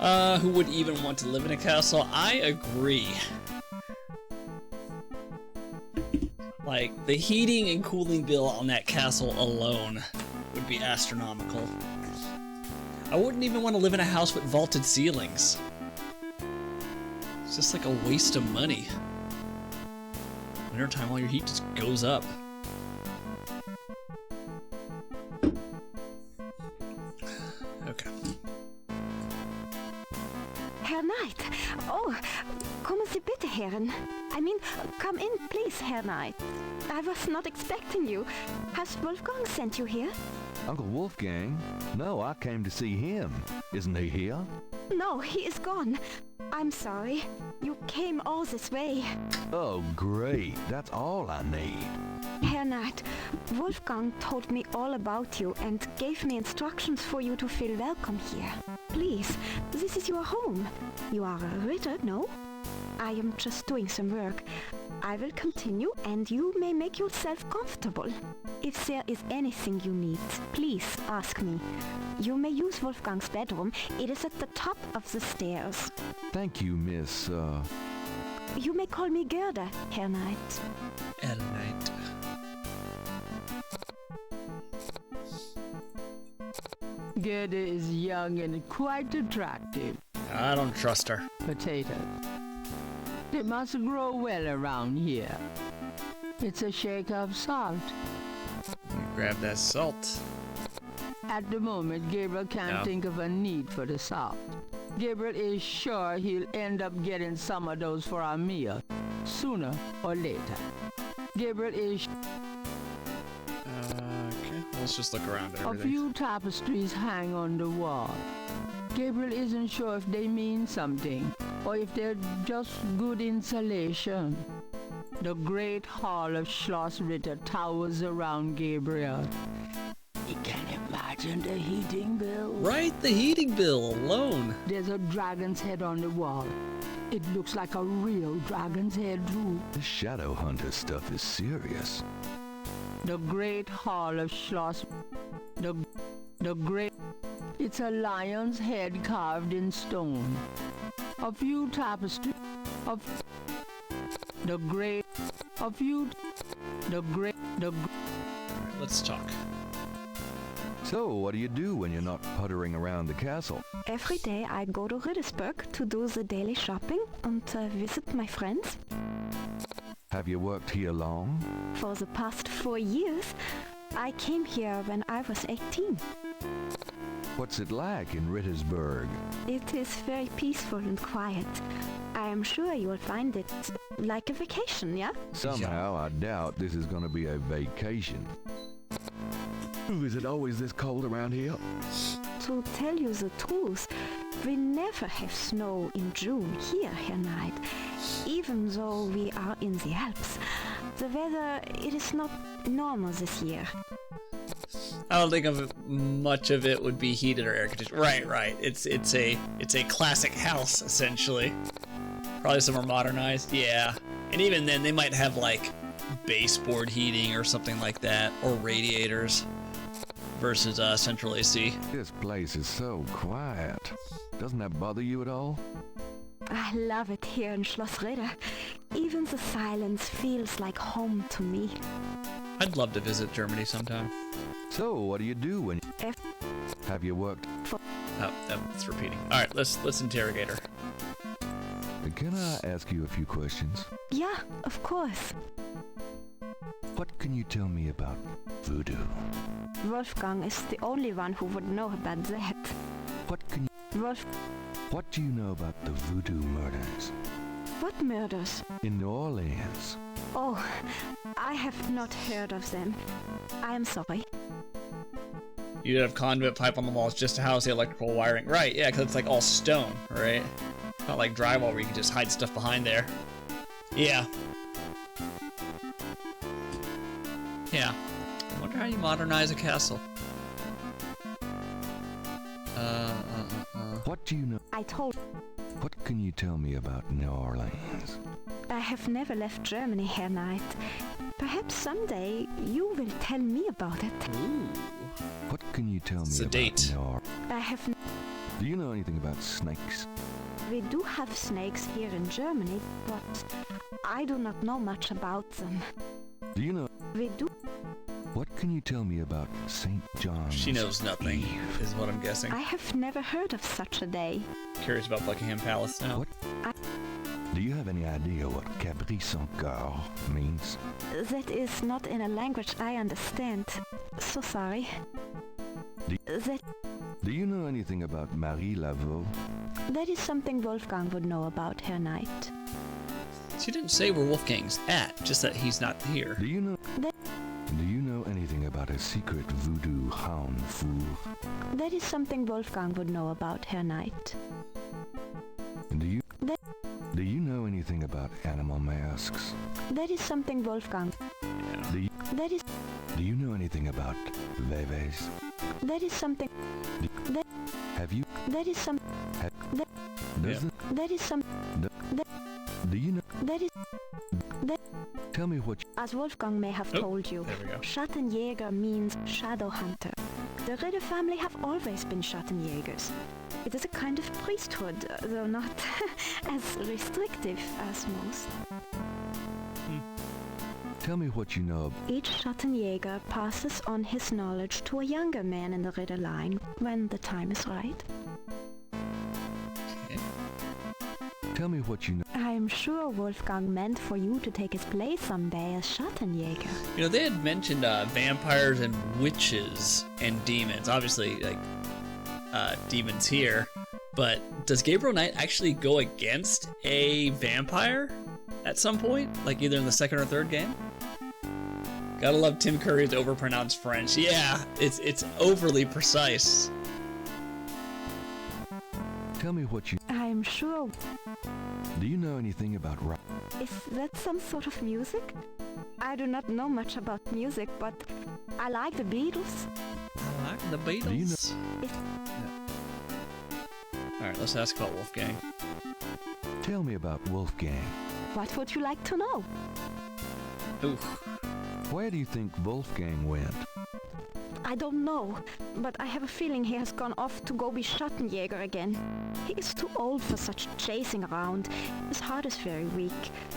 Who would even want to live in a castle? I agree. Like, the heating and cooling bill on that castle alone would be astronomical. I wouldn't even want to live in a house with vaulted ceilings. It's just like a waste of money. Wintertime, all your heat just goes up. Okay. Herr Knight. Oh, kommen Sie bitte, Herren. I mean, come in, please, Herr Knight. I was not expecting you. Has Wolfgang sent you here? Uncle Wolfgang? No, I came to see him. Isn't he here? No, he is gone. I'm sorry. You came all this way. Oh, great. That's all I need. Herr Knight, Wolfgang told me all about you and gave me instructions for you to feel welcome here. Please, this is your home. You are a Ritter, no? I am just doing some work. I will continue and you may make yourself comfortable. If there is anything you need, please ask me. You may use Wolfgang's bedroom. It is at the top of the stairs. Thank you, Miss, You may call me Gerda, Herr Knight. Knight. Gerda is young and quite attractive. I don't trust her. Potatoes. They must grow well around here. It's a shake of salt. Grab that salt. At the moment, Gabriel can't think of a need for the salt. Gabriel is sure he'll end up getting some of those for our meal, sooner or later. Gabriel is... Okay, let's just look around at A everything. few tapestries hang on the wall. Gabriel isn't sure if they mean something, or if they're just good insulation. The great hall of Schloss Ritter towers around Gabriel. He can imagine the heating bill. Right, the heating bill alone. There's a dragon's head on the wall. It looks like a real dragon's head, too. this shadow hunter stuff is serious. The great hall of Schloss... The great... It's a lion's head carved in stone. A few tapestries... The great... A few... The great... Let's talk. So, what do you do when you're not puttering around the castle? Every day I go to Riddersburg to do the daily shopping and visit my friends. Have you worked here long? For the past 4 years, I came here when I was 18. What's it like in Rittersburg? It is very peaceful and quiet. I am sure you will find it like a vacation, yeah? Somehow, I doubt this is going to be a vacation. Ooh, is it always this cold around here? To tell you the truth, we never have snow in June here, Herr Knight. Even though we are in the Alps, the weather, it is not normal this year. I don't think much of it would be heated or air conditioned. Right. It's a classic house essentially. Probably some more modernized. Yeah, and even then they might have like baseboard heating or something like that, or radiators versus central AC. This place is so quiet. Doesn't that bother you at all? I love it here in Schloss Ritter. Even the silence feels like home to me. I'd love to visit Germany sometime. So, what do you do when... Have you worked... Oh, that's repeating. Alright, let's interrogate her. Can I ask you a few questions? Yeah, of course. What can you tell me about voodoo? Wolfgang is the only one who would know about that. What can you... What do you know about the voodoo murders? What murders? In New Orleans. Oh, I have not heard of them. I am sorry. You'd have conduit pipe on the walls just to house the electrical wiring. Right, yeah, because it's like all stone, right? Not like drywall where you can just hide stuff behind there. Yeah. Yeah. I wonder how you modernize a castle. What do you know? I told... What can you tell me about New Orleans? I have never left Germany, Herr Knight. Perhaps someday you will tell me about it. Ooh. What can you tell me Sedate. about New Orleans? I have... Do you know anything about snakes? We do have snakes here in Germany, but I do not know much about them. Do you know... We do... What can you tell me about St. John's? She knows nothing, is what I'm guessing. I have never heard of such a day. Curious about Buckingham Palace now. What? Do you have any idea what Caprice en Coeur means? That is not in a language I understand. So sorry. Do you know anything about Marie Laveau? That is something Wolfgang would know about, Herr Knight. She didn't say where Wolfgang's at, just that he's not here. Do you know... Do you know anything about a secret voodoo hound fool? That is something Wolfgang would know about, Herr Knight. Do you know anything about animal masks? That is something Wolfgang... Yeah. Do you know anything about Veves? That is something... Have you... That is some... That is some... Do you know... That is... Tell me what... As Wolfgang may have told you, there we go. Schattenjäger means shadow hunter. The Ritter family have always been Schattenjägers. It is a kind of priesthood, though not as restrictive as most. Tell me what you know. Each Schattenjäger passes on his knowledge to a younger man in the Ritter line when the time is right. Okay. Tell me what you know. I am sure Wolfgang meant for you to take his place someday as Schattenjäger. You know, they had mentioned vampires and witches and demons. Obviously, like, demons here. But does Gabriel Knight actually go against a vampire at some point? Like either in the second or third game? Gotta love Tim Curry's overpronounced French. Yeah, it's overly precise. Tell me what you... I'm sure... Do you know anything about Is that some sort of music? I do not know much about music, but I like the Beatles. I like the Beatles. Do you know... Alright, let's ask about Wolfgang. Tell me about Wolfgang. What would you like to know? Oof. Where do you think Wolfgang went? I don't know, but I have a feeling he has gone off to go be Schattenjäger again. He is too old for such chasing around. His heart is very weak.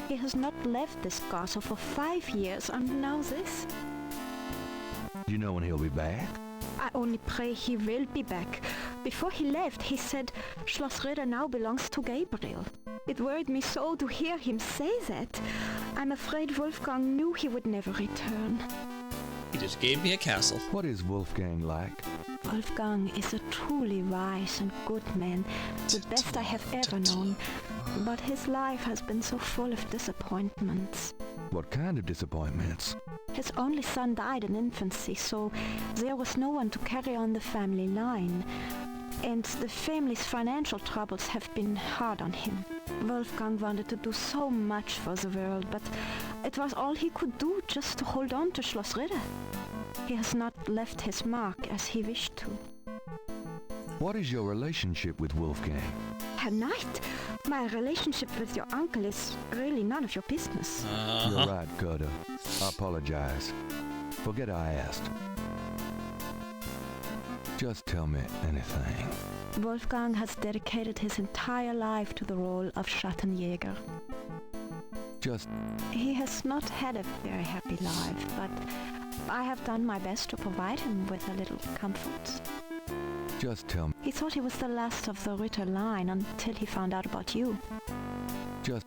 He has not left this castle for 5 years, and now this. Do you know when he'll be back? I only pray he will be back. Before he left, he said Schloss Ritter now belongs to Gabriel. It worried me so to hear him say that. I'm afraid Wolfgang knew he would never return. He just gave me a castle. What is Wolfgang like? Wolfgang is a truly wise and good man, the best I have ever known. But his life has been so full of disappointments. What kind of disappointments? His only son died in infancy, so there was no one to carry on the family line. And the family's financial troubles have been hard on him. Wolfgang wanted to do so much for the world, but it was all he could do just to hold on to Schloss Ritter. He has not left his mark as he wished to. What is your relationship with Wolfgang? Herr Knight, my relationship with your uncle is really none of your business. You're right, Gerda. I apologize. Forget I asked. Just tell me anything. Wolfgang has dedicated his entire life to the role of Schattenjäger. He has not had a very happy life, but I have done my best to provide him with a little comfort. Just tell me. He thought he was the last of the Ritter line until he found out about you.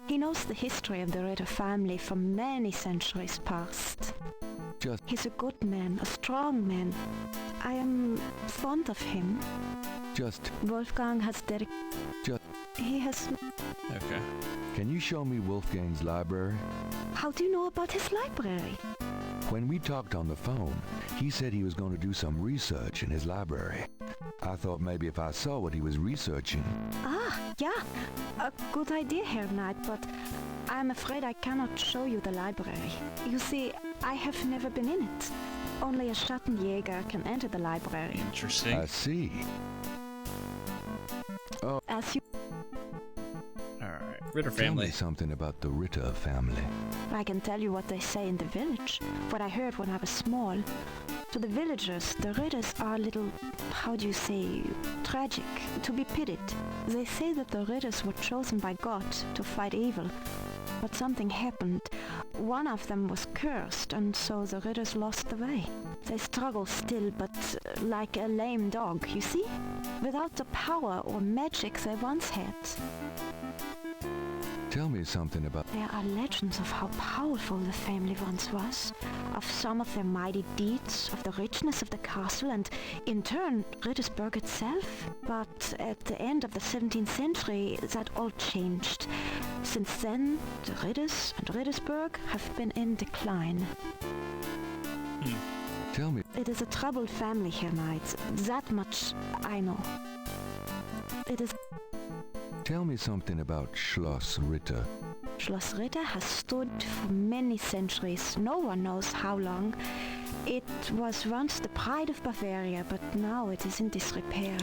He knows the history of the Ritter family from many centuries past. He's a good man, a strong man. I am fond of him. Wolfgang has He has... Okay. Can you show me Wolfgang's library? How do you know about his library? When we talked on the phone, he said he was going to do some research in his library. I thought maybe if I saw what he was researching... Ah, yeah. A good idea, Herr Knight, but I'm afraid I cannot show you the library. You see, I have never been in it. Only a Schattenjäger can enter the library. Interesting. I see. Oh. As you... Alright, Ritter Tell family. me something about the Ritter family. I can tell you what they say in the village, what I heard when I was small. To the villagers, the Ritters are a little, how do you say, tragic, to be pitied. They say that the Ritters were chosen by God to fight evil, but something happened. One of them was cursed, and so the Ritters lost the way. They struggle still, but like a lame dog, you see? Without the power or magic they once had. Tell me something about... There are legends of how powerful the family once was, of some of their mighty deeds, of the richness of the castle, and in turn, Rittersburg itself. But at the end of the 17th century, that all changed. Since then, the Ritters and Rittersburg have been in decline. Tell me... It is a troubled family here, knights. That much I know. It is... Tell me something about Schloss Ritter. Schloss Ritter has stood for many centuries, no one knows how long. It was once the pride of Bavaria, but now it is in disrepair.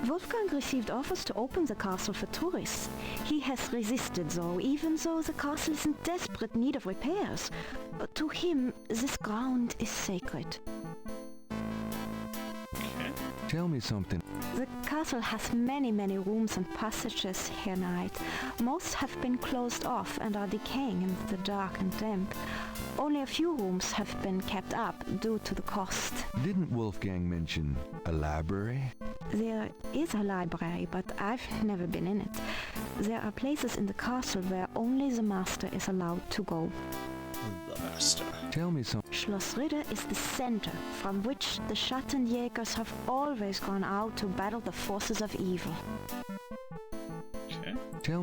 Wolfgang received offers to open the castle for tourists. He has resisted though, even though the castle is in desperate need of repairs. To him, this ground is sacred. Tell me something. The castle has many rooms and passages, Herr Knight. Most have been closed off and are decaying in the dark and damp. Only a few rooms have been kept up due to the cost. Didn't Wolfgang mention a library? There is a library, but I've never been in it. There are places in the castle where only the master is allowed to go. The master. Tell me something. Schloss Ritter is the center from which the Schattenjägers have always gone out to battle the forces of evil. Okay. Tell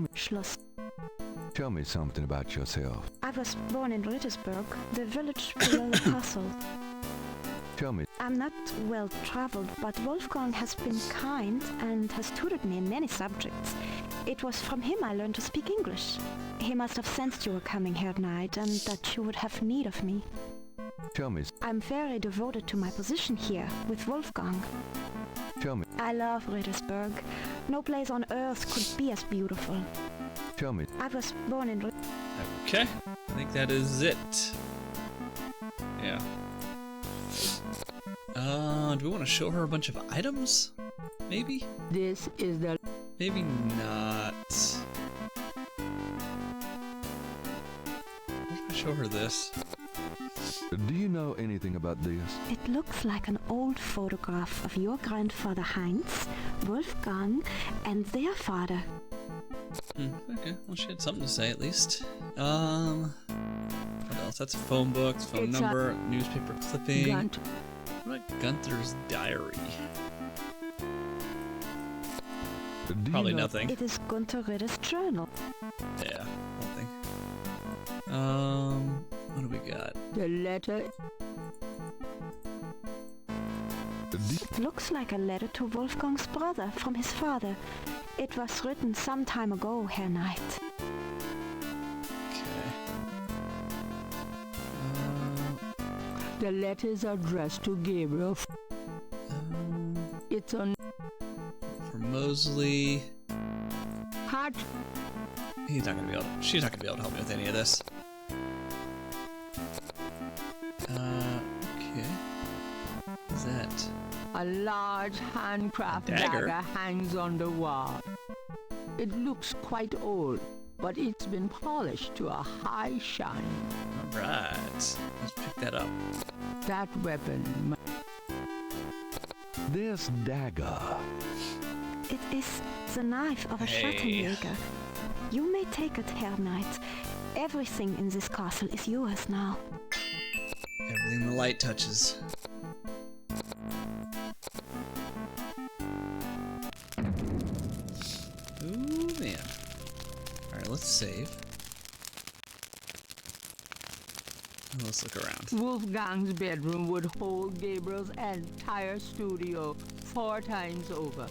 me something about yourself. I was born in Rittersburg, the village below the castle. Tell me. I'm not well traveled, but Wolfgang has been kind and has tutored me in many subjects. It was from him I learned to speak English. He must have sensed you were coming, Herr Knight, and that you would have need of me. Tell me. I'm very devoted to my position here, with Wolfgang. Tell me. I love Rittersburg. No place on earth could be as beautiful. Tell me. I was born in... Okay, I think that is it. Yeah. Do we want to show her a bunch of items? Maybe? This is the... Maybe not. Let's show her this. Do you know anything about this? It looks like an old photograph of your grandfather Heinz, Wolfgang, and their father. Okay, well she had something to say at least. What else? That's a phone book, phone number, newspaper clipping. What about Gunther's diary? Probably nothing. It is Gunther Ritter's journal. Yeah, nothing. What do we got? The letter... It looks like a letter to Wolfgang's brother from his father. It was written some time ago, Herr Knight. The letter is addressed to Gabriel. It's on... For Mosley. Hot. He's not gonna be able to, she's not gonna be able to help me with any of this. Okay. What's that? A large handcraft Dagger hangs on the wall. It looks quite old, but it's been polished to a high shine. Alright. Let's pick that up. That weapon... This dagger. It is the knife of a Schattenjäger. You may take it, Herr Knight. Everything in this castle is yours now. Everything the light touches. Ooh, man. Alright, let's save. Let's look around. Wolfgang's bedroom would hold Gabriel's entire studio 4 times over.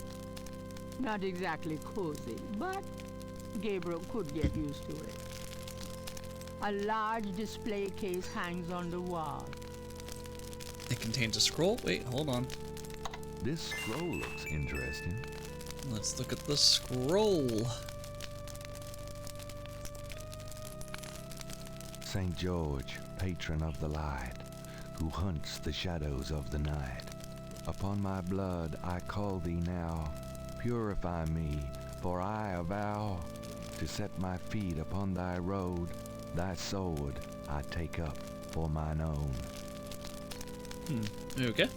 Not exactly cozy, but Gabriel could get used to it. A large display case hangs on the wall. It contains a scroll. Wait, hold on. This scroll looks interesting. Let's look at the scroll. St. George, patron of the light, who hunts the shadows of the night. Upon my blood I call thee now, purify me, for I avow to set my feet upon thy road, thy sword I take up for mine own. Okay.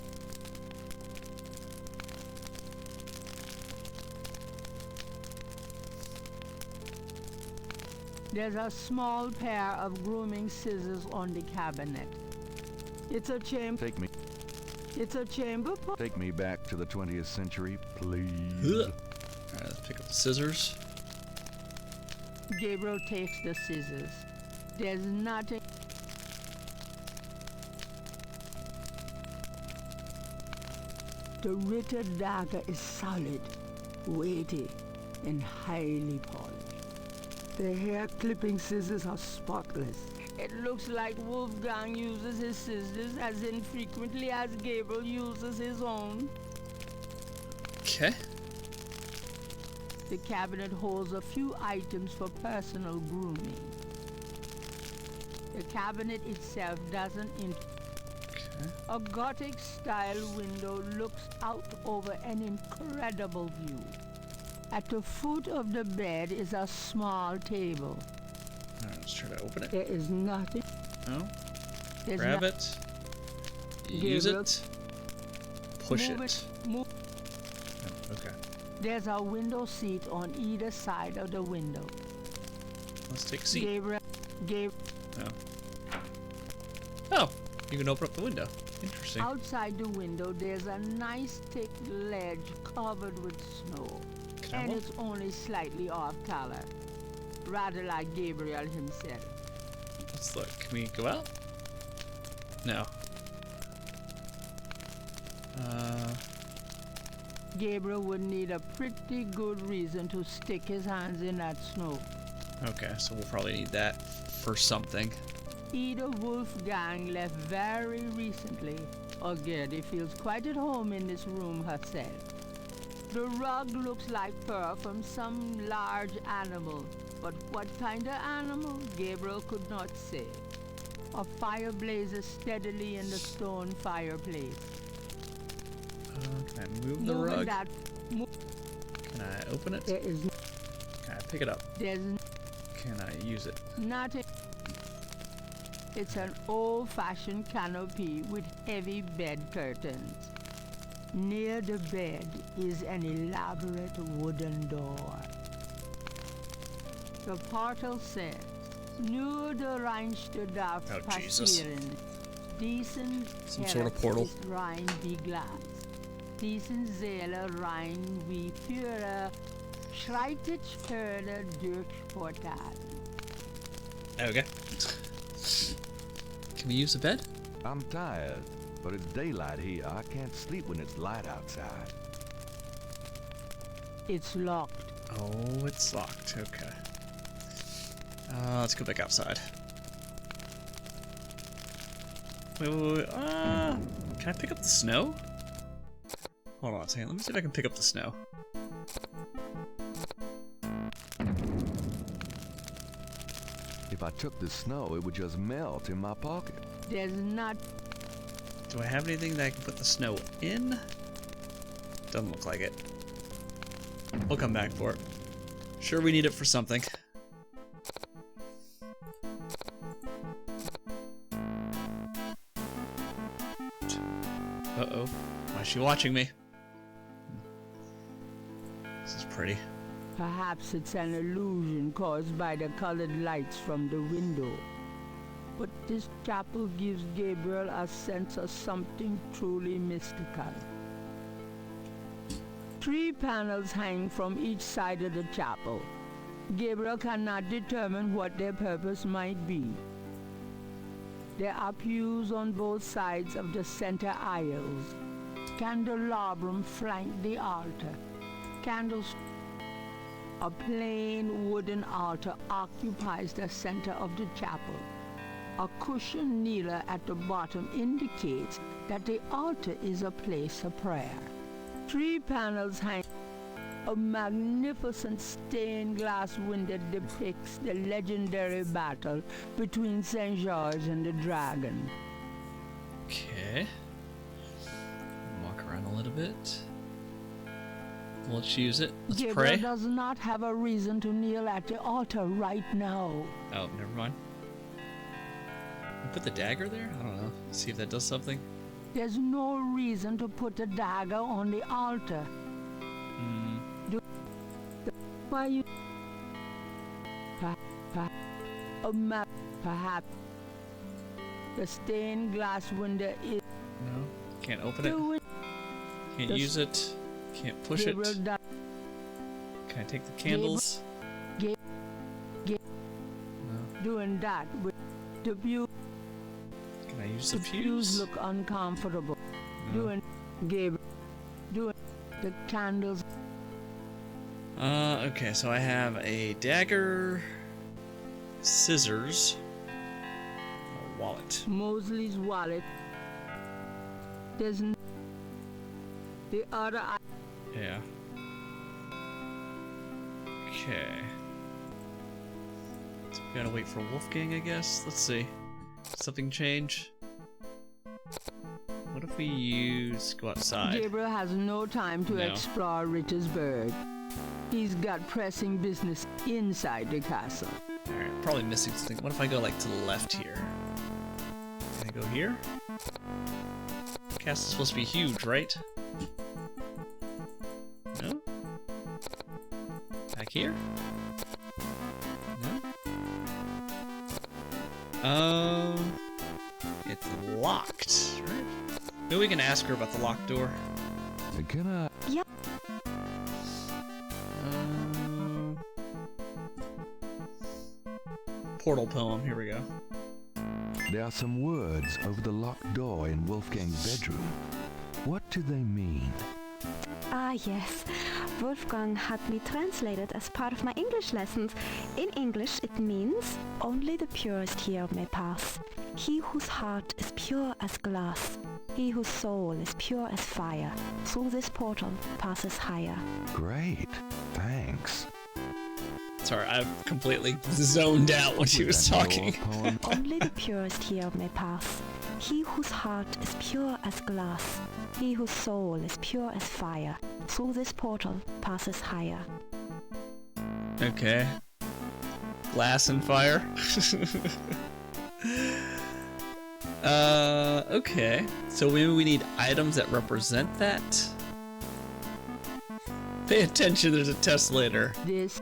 There's a small pair of grooming scissors on the cabinet. It's a chamber. It's a chamber. Take me back to the 20th century, please. Alright, let's pick up the scissors. Gabriel takes the scissors. There's nothing. The Ritter dagger is solid, weighty, and highly polished. The hair clipping scissors are spotless. It looks like Wolfgang uses his scissors as infrequently as Gabriel uses his own. Okay. The cabinet holds a few items for personal grooming. The cabinet itself doesn't Okay. A Gothic-style window looks out over an incredible view. At the foot of the bed is a small table. Alright, let's try to open it. There is nothing. No. There's Grab no- it. Use Gabriel, it. Push move it. Move. Oh, okay. There's a window seat on either side of the window. Let's take a seat. Gabriel. Oh, you can open up the window. Interesting. Outside the window, there's a nice thick ledge covered with snow. Can I And look? it's only slightly off color. Rather like Gabriel himself. Let's look. Can we go out? No. Gabriel would need a pretty good reason to stick his hands in that snow. Okay, so we'll probably need that for something. Either Wolfgang left very recently, or Gertie feels quite at home in this room herself. The rug looks like fur from some large animal, but what kind of animal, Gabriel could not say. A fire blazes steadily in the stone fireplace. Can I move the Moving rug? that, Can I open it? there is Can I pick it up? there's Can I use it? nothing. It's an old-fashioned canopy with heavy bed curtains. Near the bed is an elaborate wooden door. The portal says, Nur der reinste darf Oh, Jesus. passieren. Diesen Some sort of portal. ist rein wie Glas. Diesen Seele rein wie Führer. Schreitet further durchs Portal. Okay. Can we use the bed? I'm tired, but it's daylight here. I can't sleep when it's light outside. It's locked. Oh, it's locked. Okay. Let's go back outside. Wait. Can I pick up the snow? Hold on a second. Let me see if I can pick up the snow. If I took the snow, it would just melt in my pocket. There's not. Do I have anything that I can put the snow in? Doesn't look like it. We'll come back for it. Sure, we need it for something. Uh-oh. Why is she watching me? This is pretty. Perhaps it's an illusion caused by the colored lights from the window. But this chapel gives Gabriel a sense of something truly mystical. 3 panels hang from each side of the chapel. Gabriel cannot determine what their purpose might be. There are pews on both sides of the center aisles. Candelabrum flank the altar. Candles. A plain wooden altar occupies the center of the chapel. A cushioned kneeler at the bottom indicates that the altar is a place of prayer. 3 panels hang. A magnificent stained glass window depicts the legendary battle between St. George and the dragon. Okay. Walk around a little bit. Let's use it. Let's Gabriel pray. does not have a reason to kneel at the altar right now. Oh, never mind. Put the dagger there? I don't know. See if that does something. There's no reason to put the dagger on the altar. Why you... Perhaps the stained glass window is... No. Can't open it. Can't use it. Can't push it. Can I take the candles? No. Doing that with the view. Can I use the The fuse? fuse look uncomfortable. No. Doing Gabriel. Doing the candles. Okay, so I have a dagger, scissors, a wallet. Mosley's wallet. There's the other. Yeah. Okay. So we gotta wait for Wolfgang, I guess. Let's see. Something change? What if we go outside? Gabriel has no time to No. explore Rittersburg. He's got pressing business inside the castle. Alright, probably missing something. What if I go like to the left here? Can I go here? Castle's supposed to be huge, right? No? Back here? No? It's locked, right? Maybe we can ask her about the locked door. Can I? Yep. Portal poem, here we go. There are some words over the locked door in Wolfgang's bedroom. What do they mean? Ah, yes. Wolfgang had me translated as part of my English lessons. In English, it means, only the purest here may pass. He whose heart is pure as glass. He whose soul is pure as fire. Through this portal passes higher. Great. Thanks. Sorry, I completely zoned out when she was talking. Only the purest here may pass. He whose heart is pure as glass. He whose soul is pure as fire. Through this portal passes higher. Okay. Glass and fire. Okay. So maybe we need items that represent that? Pay attention, there's a test later. This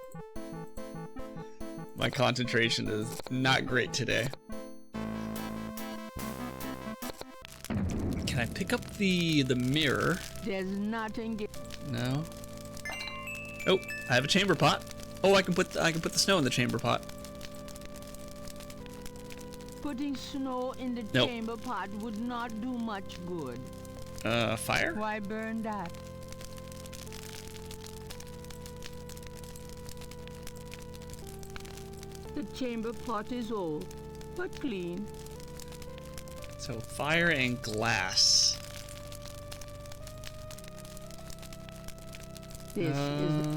My concentration is not great today. Can I pick up the mirror? there's nothing. No. Oh, I have a chamber pot. Oh, I can put the snow in the chamber pot. Putting snow in the Nope. chamber pot would not do much good. Fire? Why burn that? The chamber pot is old, but clean. So fire and glass. This is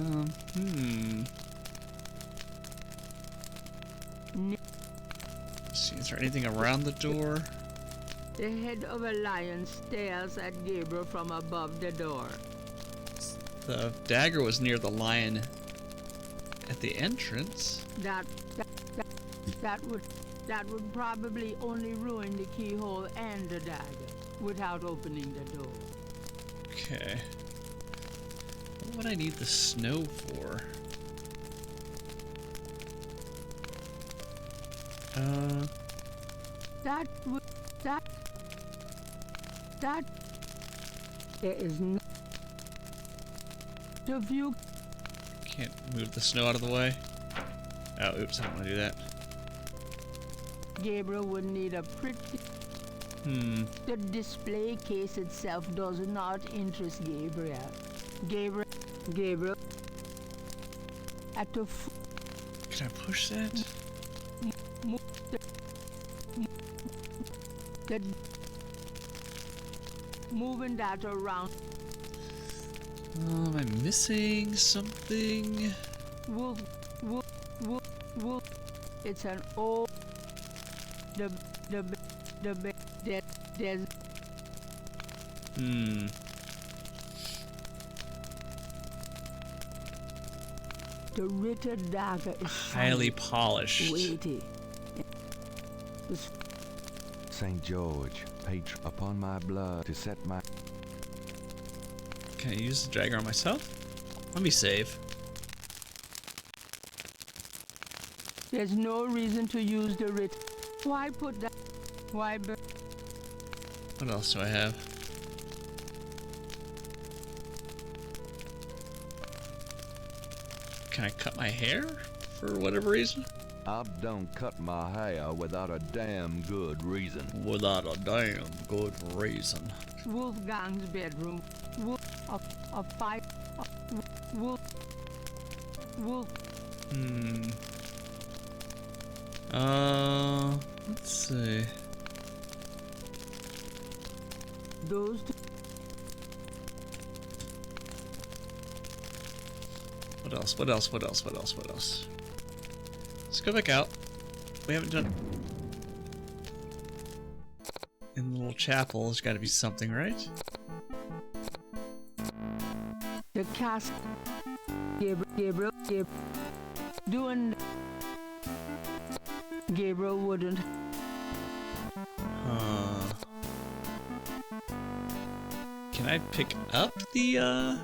Let's see, is there anything around the door? the head of a lion stares at Gabriel from above the door. The dagger was near the lion at the entrance. That would probably only ruin the keyhole and the dagger without opening the door. Okay. What would I need the snow for? There is no. The view. Can't move the snow out of the way. Oh, oops, I don't want to do that. Gabriel would need a pretty. The display case itself does not interest Gabriel. Gabriel. At the Can I push that? moving that around. Am I missing something? Wolf. It's an old. The There's the Ritter dagger is highly polished. weighty. St. George, patron upon my blood to set my... Can I use the dagger on myself? Let me save. There's no reason to use the Ritter. Why put that? Why? What else do I have? Can I cut my hair for whatever reason? I don't cut my hair without a damn good reason. Without a damn good reason. Wolfgang's bedroom. A fight. Wolf. Let's see. Those. What else? What else? What else? What else? What else? Let's go back out. We haven't done... In the little chapel, there's got to be something, right? The cast. Gabriel. Doing. Gabriel wouldn't. Can I pick up the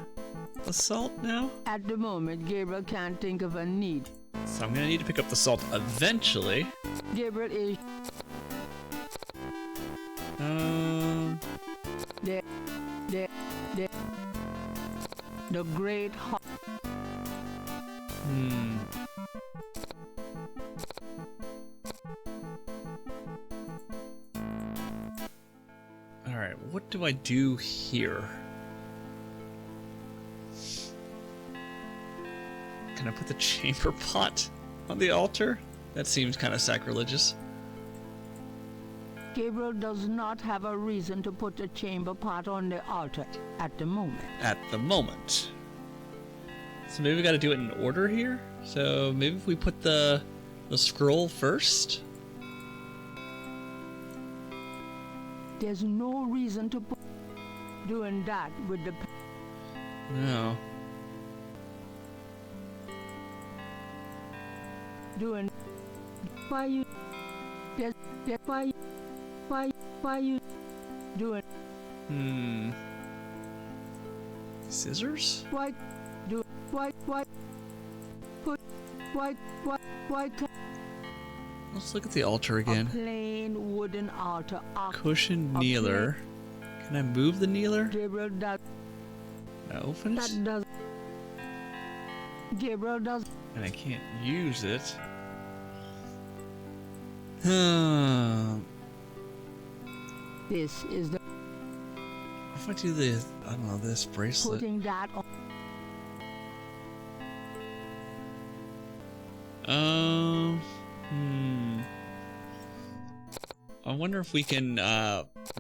salt now? At the moment, Gabriel can't think of a need. So I'm gonna need to pick up the salt eventually. Gabriel is the great Alright, what do I do here? Can I put the chamber pot on the altar? That seems kind of sacrilegious. Gabriel does not have a reason to put the chamber pot on the altar at the moment. At the moment. So maybe we gotta do it in order here? So maybe if we put the scroll first? There's no reason to put doing that with the... No. Doing... Why you... Why you doing... Scissors? Why Let's look at the altar again. A plain wooden altar. Cushion kneeler. Can I move the kneeler? Gabriel does. Can I open it? That does. Gabriel does. And I can't use it. This is the. If I do the, I don't know, this bracelet. Putting that on. I wonder if we can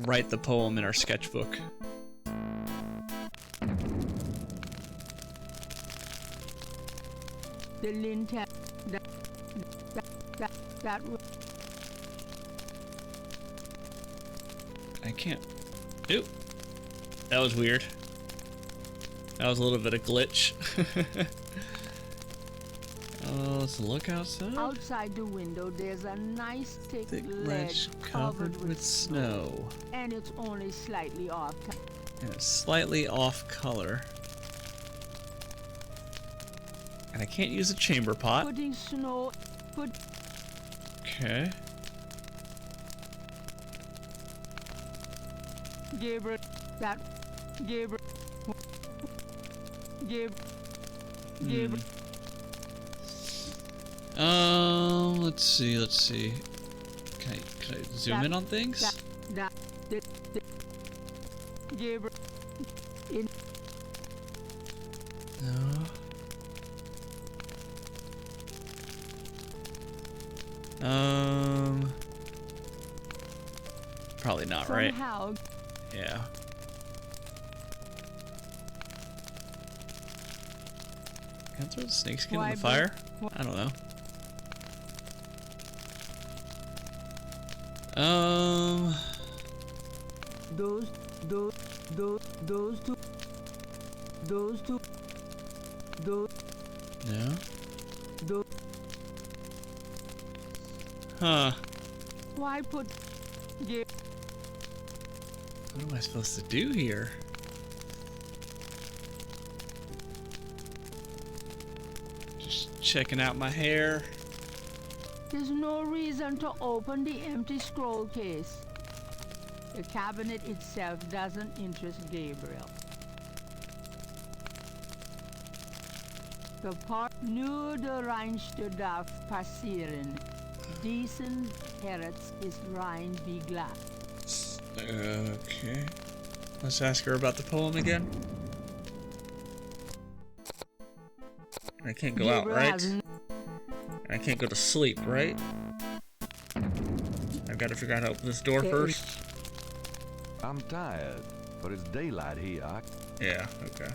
write the poem in our sketchbook. The lintel. That. I can't. Ew. That was weird. That was a little bit of glitch. Let's look outside. Outside the window, there's a nice thick ledge covered with snow. And it's only slightly off. And it's slightly off color. And I can't use a chamber pot. Putting snow. Okay. Gabriel. Let's see. Can I zoom in on things? Gabriel. No. Probably not, right? Somehow. Yeah. Can I throw the snakeskin in the fire? I don't know. Those two. No? Those. Huh. Why put... What am I supposed to do here? Just checking out my hair. There's no reason to open the empty scroll case. The cabinet itself doesn't interest Gabriel. The part nur der reinste darf passieren. Diesen Herz ist rein wie Glas. Okay. Let's ask her about the poem again. I can't go out, right? I can't go to sleep, right? I've got to figure out how to open this door first. I'm tired, but it's daylight here. Yeah, okay.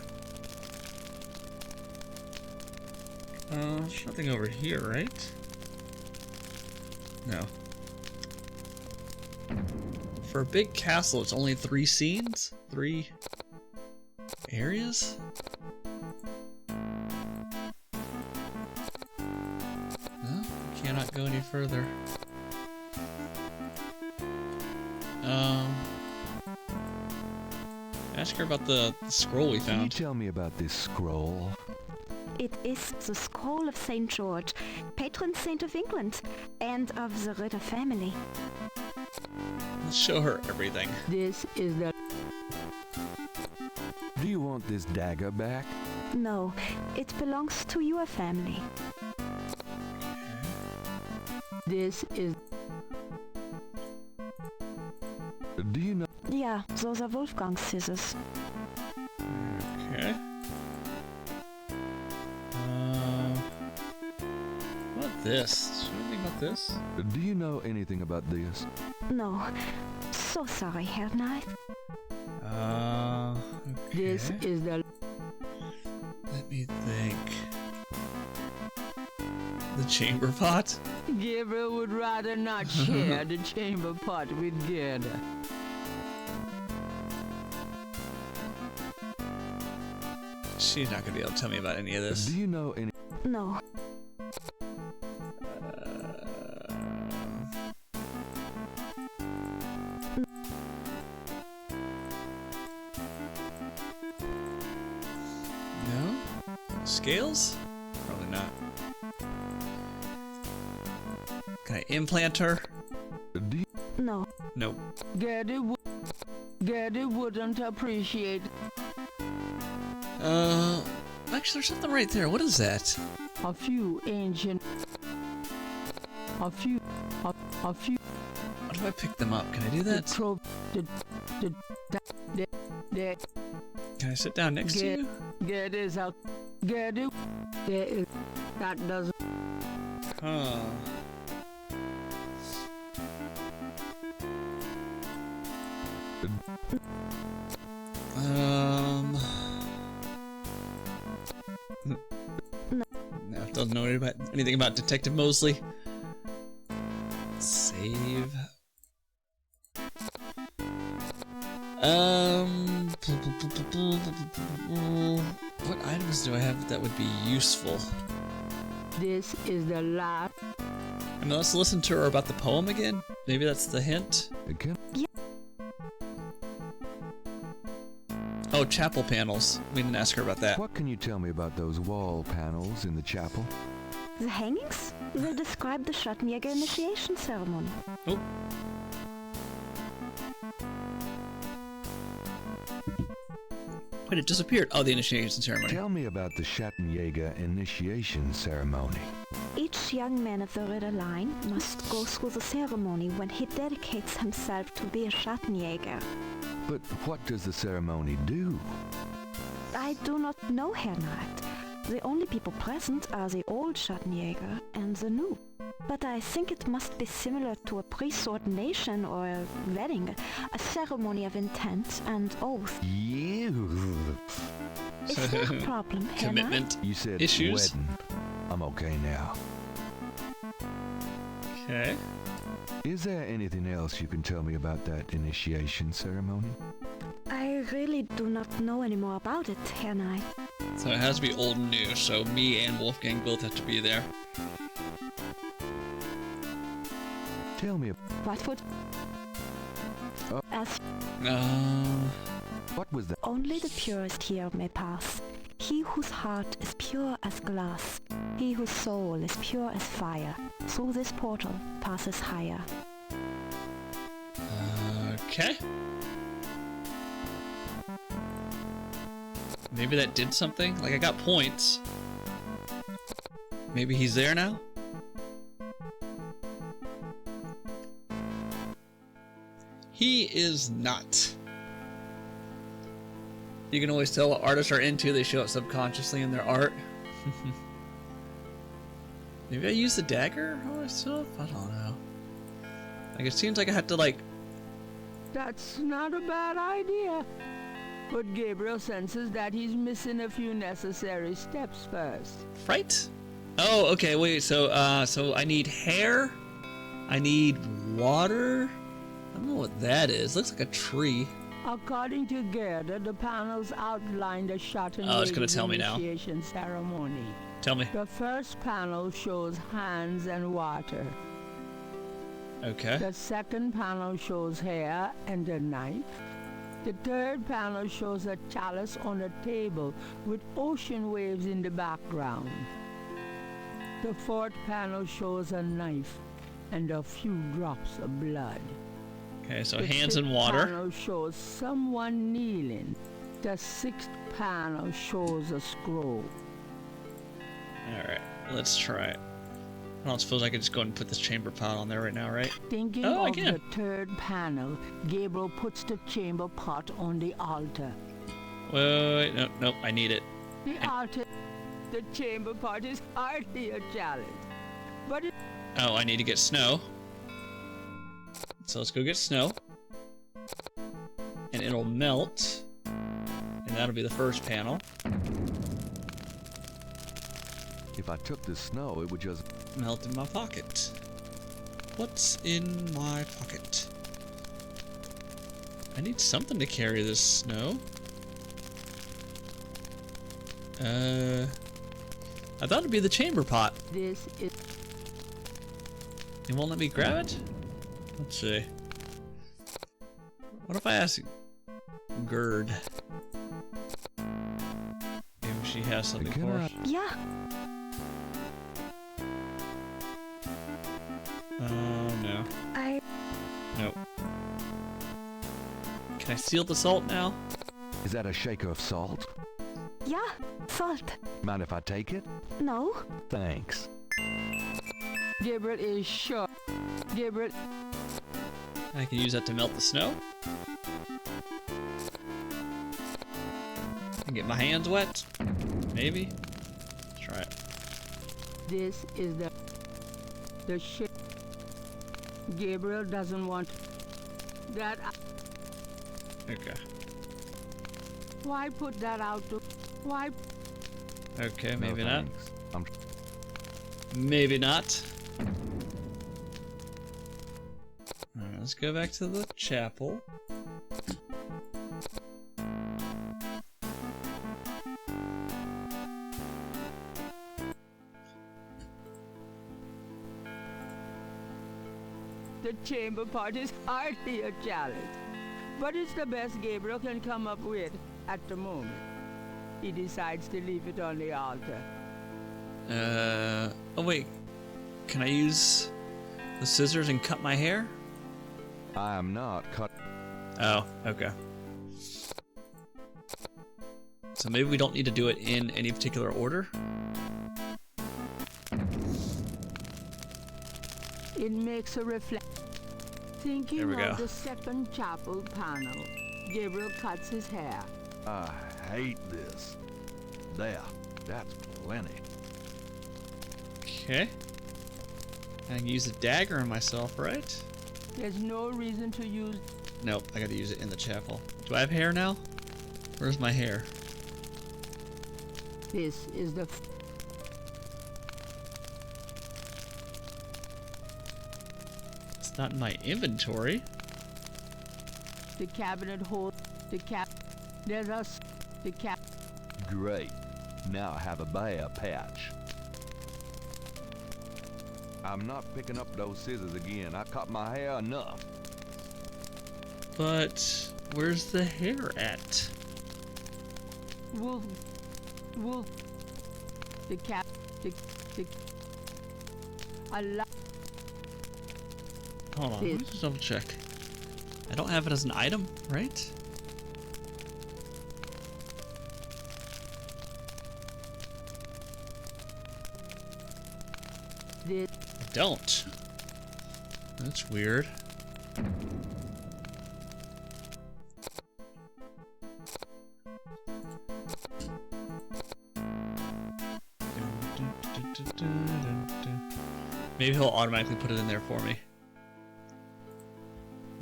There's nothing over here, right? No. For a big castle, it's only 3 scenes? 3 areas? No, cannot go any further. Ask her about the scroll we Can you found. tell me about this scroll? It is the Scroll of St. George, patron saint of England and of the Ritter family. Let's show her everything. This is the... Do you want this dagger back? No, it belongs to your family. This is... Do you know? Yeah, those are Wolfgang's scissors. Okay. What this? Is there anything about this? Do you know anything about this? No, so sorry, Herr Knight. Okay. This is the... Let me think. The chamber pot? Gabriel would rather not share the chamber pot with Gerda. She's not gonna be able to tell me about any of this. Do you know any? No, No? Scales? Probably not. Can I implant her? Do you, no. Nope. Gerda wouldn't appreciate Actually, there's something right there. What is that? a few ancient... A few... How do I pick them up? Can I do that? Can I sit down next to you? Gerda's out. Gerda... That doesn't... Huh. No, doesn't know anything about Detective Mosley. Save. What items do I have that would be useful? This is the last... I mean, let's listen to her about the poem again. Maybe that's the hint. can, Oh, chapel panels. We didn't ask her about that. what can you tell me about those wall panels in the chapel? The hangings? They describe the Schattenjäger initiation ceremony. Oh. Wait, it disappeared. Oh, the initiation ceremony. Tell me about the Schattenjäger initiation ceremony. Each young man of the Ritter line must go through the ceremony when he dedicates himself to be a Schattenjäger. But what does the ceremony do? I do not know, Herr Knight. The only people present are the old Schattenjäger and the new. But I think it must be similar to a priest's ordination or a wedding, a ceremony of intent and oath. You. Is there a problem, Herr Knight? Commitment. You said Issues? wedding. I'm okay now. Okay. Is there anything else you can tell me about that initiation ceremony? I really do not know any more about it, Herr Knight. So it has to be old and new, so me and Wolfgang both have to be there. Tell me. What would... As What was that? only the purest here may pass. He whose heart is pure as glass, he whose soul is pure as fire, through this portal passes higher. Okay. Maybe that did something? Like, I got points. Maybe he's there now? He is not. You can always tell what artists are into. They show it subconsciously in their art. Maybe I use the dagger on myself? I don't know. Like, it seems like I have to, like... That's not a bad idea. But Gabriel senses that he's missing a few necessary steps first. Right? Oh, okay, wait, so I need hair? I need water? I don't know what that is. Looks like a tree. According to Gerda, the panels outline the shot and Oh, it's gonna tell me now. initiation ceremony. Tell me. The first panel shows hands and water. Okay. The second panel shows hair and a knife. The third panel shows a chalice on a table with ocean waves in the background. The fourth panel shows a knife and a few drops of blood. Okay, so The hands and fifth water. panel shows someone kneeling. The sixth panel shows a scroll. Alright, let's try it. I don't suppose I could just go and put this chamber pot on there right now, right? Thinking Oh, I of can. the third panel, Gabriel puts the chamber pot on the altar. Wait, no, nope, I need it. The chamber pot is hardly a challenge, but it Oh, I need to get snow. So let's go get snow. And it'll melt. And that'll be the first panel. If I took the snow, it would just... Melt in my pocket. What's in my pocket? I need something to carry this snow. I thought it'd be the chamber pot. this is It won't let me grab it? Let's see. What if I ask Gerd? Maybe she has something Can for I- us. Yeah, No. I... Nope. Can I steal the salt now? Is that a shaker of salt? Yeah, salt. Mind if I take it? No? Thanks. Gabriel is sure. Gabriel I can use that to melt the snow. And get my hands wet. Maybe. Let's try it. This is the shit. Gabriel doesn't want that. Okay. Why put that out to? Why? Okay, No, maybe not. thanks. I'm Maybe not. Alright, let's go back to the chapel. The chamber pot is hardly a challenge, but it's the best Gabriel can come up with at the moment. He decides to leave it on the altar. Oh wait. Can I use the scissors and cut my hair? I am not cut. Oh, okay. So maybe we don't need to do it in any particular order? It makes a reflect. There Thinking we go. of the second chapel panel, Gabriel cuts his hair. I hate this. There. That's plenty. Okay. I can use a dagger on myself, right? There's no reason to use. Nope, I gotta use it in the chapel. Do I have hair now? Where's my hair? This is the. Not in my inventory. The cabinet hold. There's us. Great. Now I have a bare patch. I'm not picking up those scissors again. I cut my hair enough. But where's the hair at? Wolf. The Hold on, let me just double check. I don't have it as an item, right? I don't. That's weird. Maybe he'll automatically put it in there for me.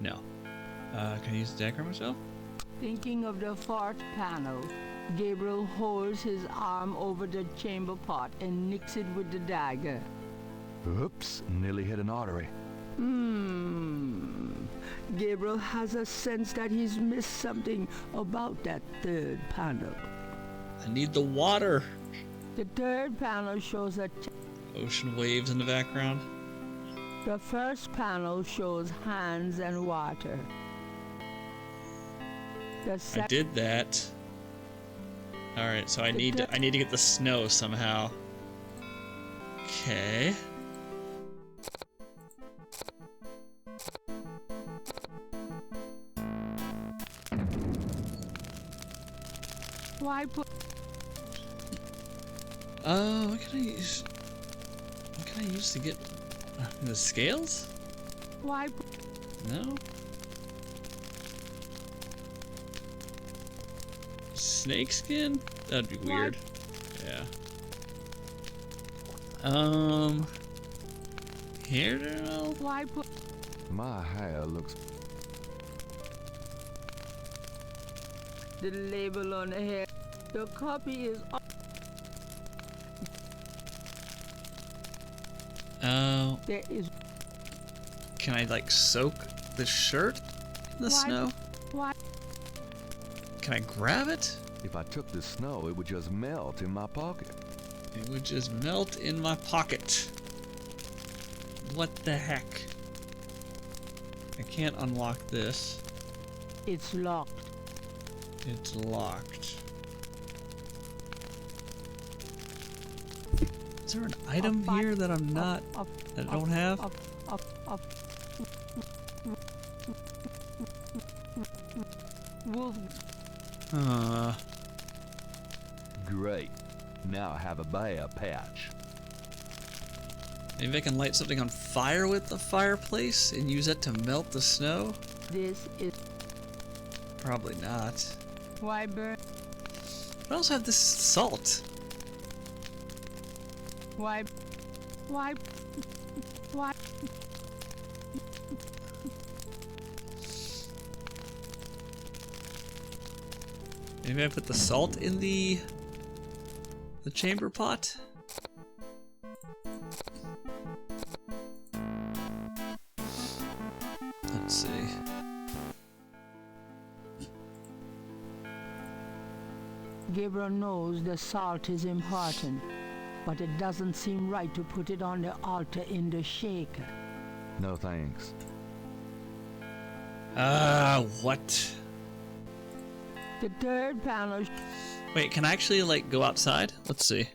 No. Can I use the dagger myself? Thinking of the fourth panel, Gabriel holds his arm over the chamber pot and nicks it with the dagger. Oops, nearly hit an artery. Gabriel has a sense that he's missed something about that third panel. I need the water. The third panel shows a... Ocean waves in the background. The first panel shows hands and water. I did that. All right, so I need to get the snow somehow. Okay. Why put... What can I use? What can I use to get the scales? Why? No. Snake skin? That'd be weird. Yeah. Hair gel? Why put... My hair looks... The label on the hair. The copy is... Oh. There is... Can I like soak the shirt in the snow? Why? Can I grab it? If I took the snow, it would just melt in my pocket. It would just melt in my pocket. What the heck? I can't unlock this. It's locked. It's locked. Is there an item here that I'm not... that I don't have? Great. Now I have a bare patch. Maybe I can light something on fire with the fireplace and use it to melt the snow? This is... Probably not. Why burn? I also have this salt. Why? Maybe I put the salt in the chamber pot? Let's see. Gabriel knows the salt is important, but it doesn't seem right to put it on the altar in the shaker. No thanks. What? The third panel... Wait, can I actually, like, go outside? Let's see.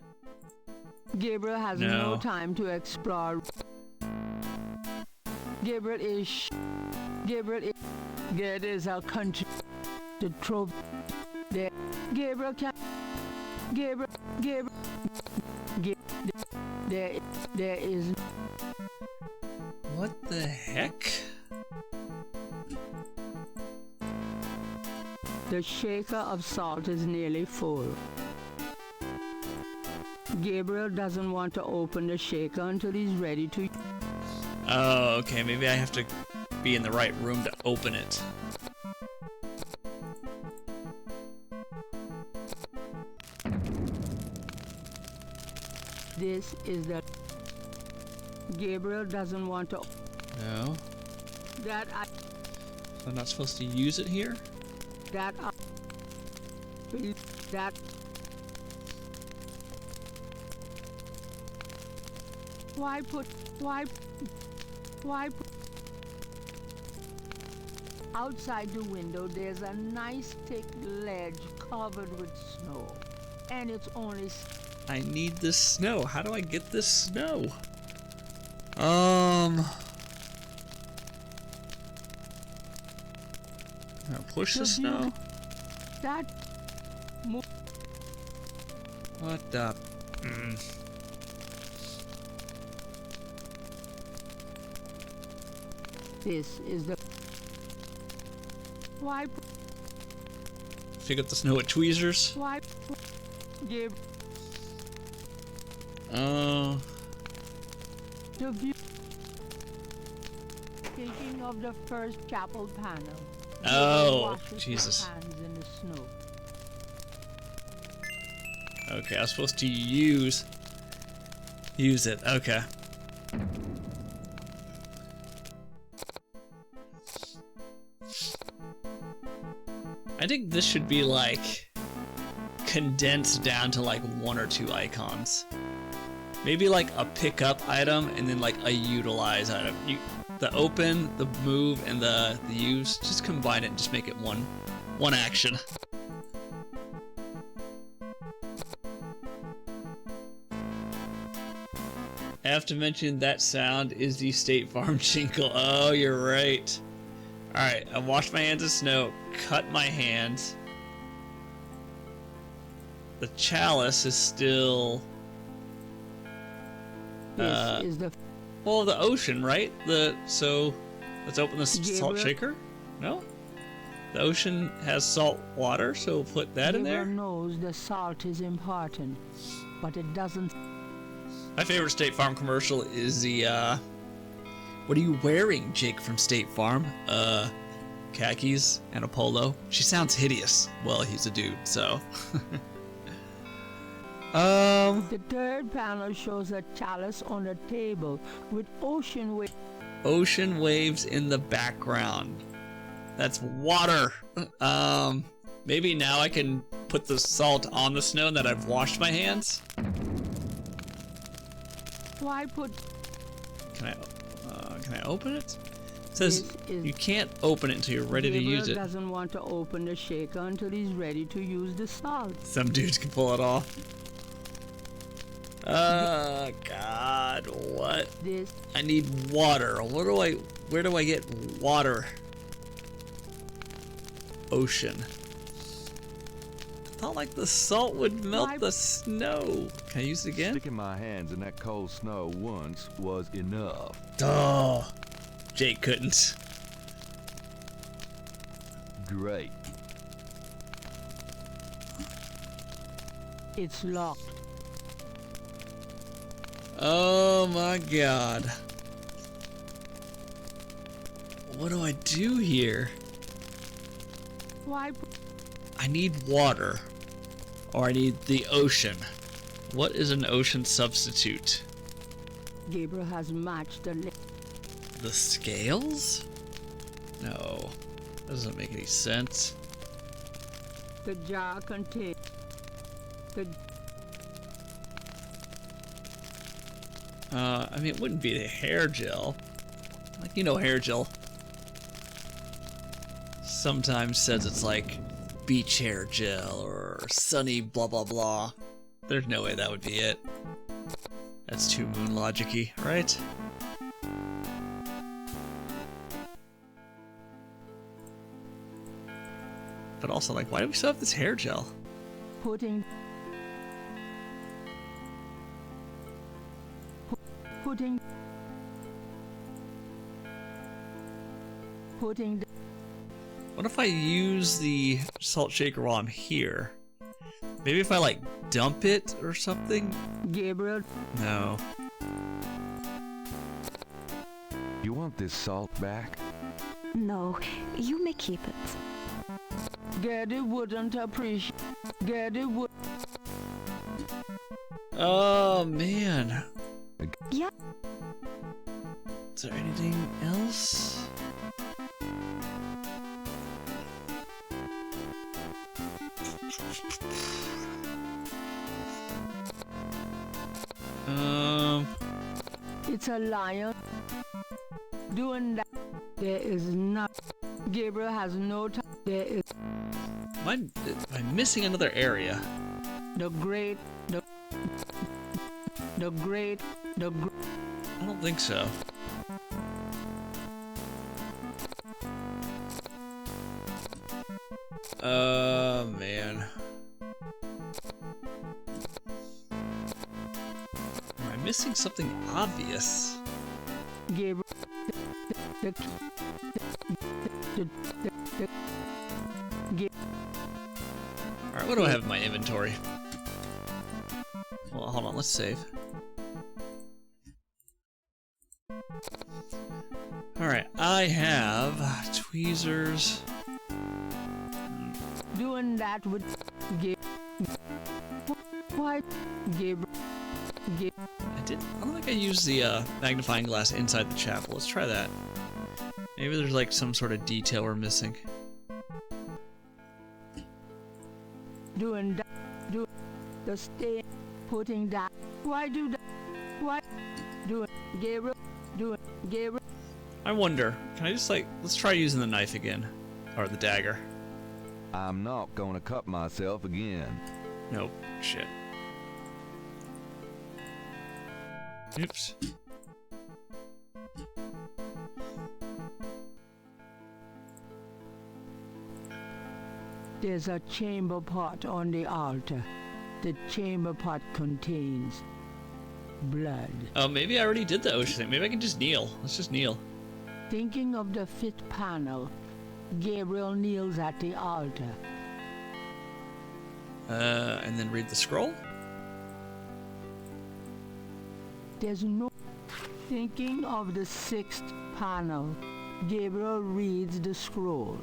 Gabriel has no time to explore. Gabriel is... There is a country. The trophy. There. Gabriel can... There is... What the heck? The shaker of salt is nearly full. Gabriel doesn't want to open the shaker until he's ready to... Oh, okay, maybe I have to be in the right room to open it. This is the... Gabriel doesn't want to... No. I'm not supposed to use it here? Why put outside the window there's a nice thick ledge covered with snow. And it's only I need this snow. How do I get this snow? Push the snow? What the? This is the Pick up the snow at tweezers. Give Oh. the view. Speaking of the first chapel panel. Oh, washes Jesus. his hands in the snow. Okay, I was supposed to use it. Okay. I think this should be like condensed down to like 1 or 2 icons. Maybe like a pickup item and then like a utilize item. The open, the move, and the use, just combine it and just make it one action. I have to mention that sound is the State Farm jingle. Oh, you're right. Alright, I washed my hands in snow, cut my hands. The chalice is still... This is the well, the ocean, right? So, let's open the salt shaker? No? The ocean has salt water, so we'll put that in there. knows the salt is important, but it doesn't. My favorite State Farm commercial is the, what are you wearing, Jake from State Farm? Khakis and a polo. She sounds hideous. Well, he's a dude, so. The third panel shows a chalice on a table with ocean waves in the background. That's water. Maybe now I can put the salt on the snow that I've washed my hands. Why put? Can I open it? It says you can't open it until you're ready to use it. Doesn't want to open the shaker until he's ready to use the salt. Some dudes can pull it off. God, what? This. I need water. Where do I get water? Ocean. I thought like the salt would melt the snow. Can I use it again? Sticking my hands in that cold snow once was enough. Oh, Jake couldn't. Great. It's locked. Oh my God. What do I do here? Why? I need water. Or I need the ocean. What is an ocean substitute? Gabriel has matched the. The scales? No. That doesn't make any sense. The jar contains. I mean, it wouldn't be the hair gel. Like, you know, hair gel sometimes says it's like beach hair gel or sunny blah blah blah. There's no way that would be it. That's too moon logic-y, right? But also, like, why do we still have this hair gel? Putting What if I use the salt shaker while I'm here? Maybe if I like dump it or something? Gabriel. No. You want this salt back? No, you may keep it. Gertie wouldn't appreciate. Gertie would. Oh man. Yeah. Is there anything else? It's a lion. Doing that. There is not. Gabriel has no time. There is. Am I missing another area? The great. I don't think so. Man. Am I missing something obvious? Gabriel. Alright, what do I have in my inventory? Well, hold on, let's save. Alright, I have tweezers. Doing that with Gabriel. Why, Gabriel? I don't think I used the magnifying glass inside the chapel. Let's try that. Maybe there's like some sort of detail we're missing. Doing that. Do the stay. Putting that. Why do that? Why? Doing Gabriel. Doing Gabriel. I wonder, can I just like, let's try using the knife again. Or the dagger. I'm not gonna cut myself again. Nope. Shit. Oops. There's a chamber pot on the altar. The chamber pot contains blood. Oh, maybe I already did the ocean thing. Maybe I can just kneel. Let's just kneel. Thinking of the fifth panel, Gabriel kneels at the altar. And then read the scroll? There's no... Thinking of the sixth panel, Gabriel reads the scroll.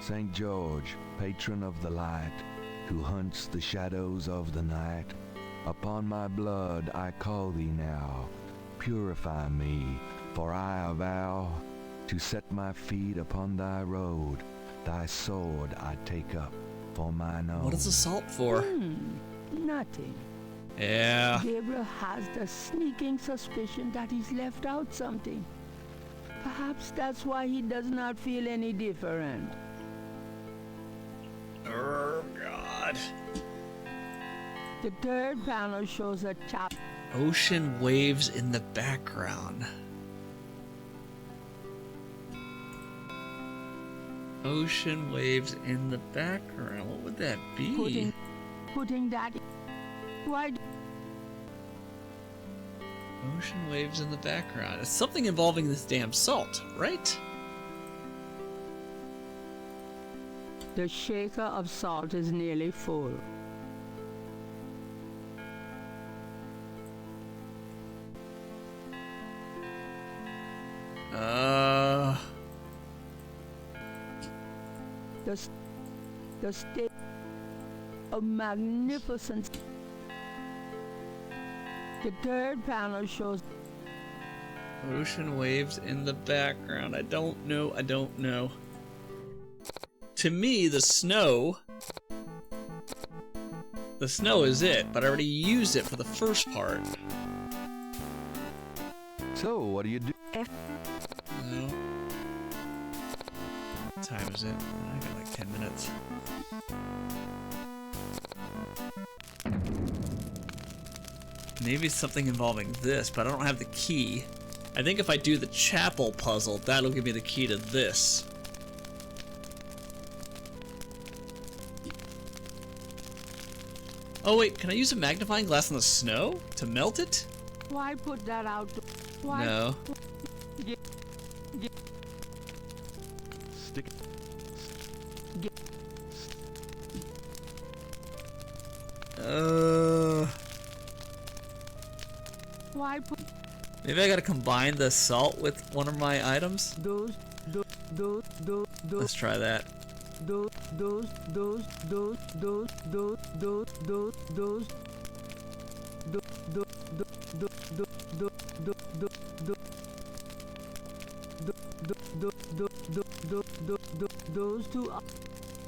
St. George, patron of the light, who hunts the shadows of the night, upon my blood I call thee now. Purify me, for I avow to set my feet upon thy road. Thy sword I take up for mine own. What is the salt for? Nothing. Yeah. Gabriel has the sneaking suspicion that he's left out something. Perhaps that's why he does not feel any different. Oh, God. The third panel shows a chap. Ocean waves in the background. Ocean waves in the background. What would that be? Putting that. Why? Ocean waves in the background. It's something involving this damn salt, right? The shaker of salt is nearly full. The state of magnificence. The third panel shows Ocean waves in the background. I don't know. To me, the snow is it, but I already used it for the first part. So, what do you do? No. What time is it? I got like 10 minutes. Maybe it's something involving this, but I don't have the key. I think if I do the chapel puzzle, that'll give me the key to this. Oh wait, can I use a magnifying glass on the snow to melt it? Why put that out? Why? No. Stick it. Why put? Maybe I gotta combine the salt with one of my items? Those. Let's try that. Those.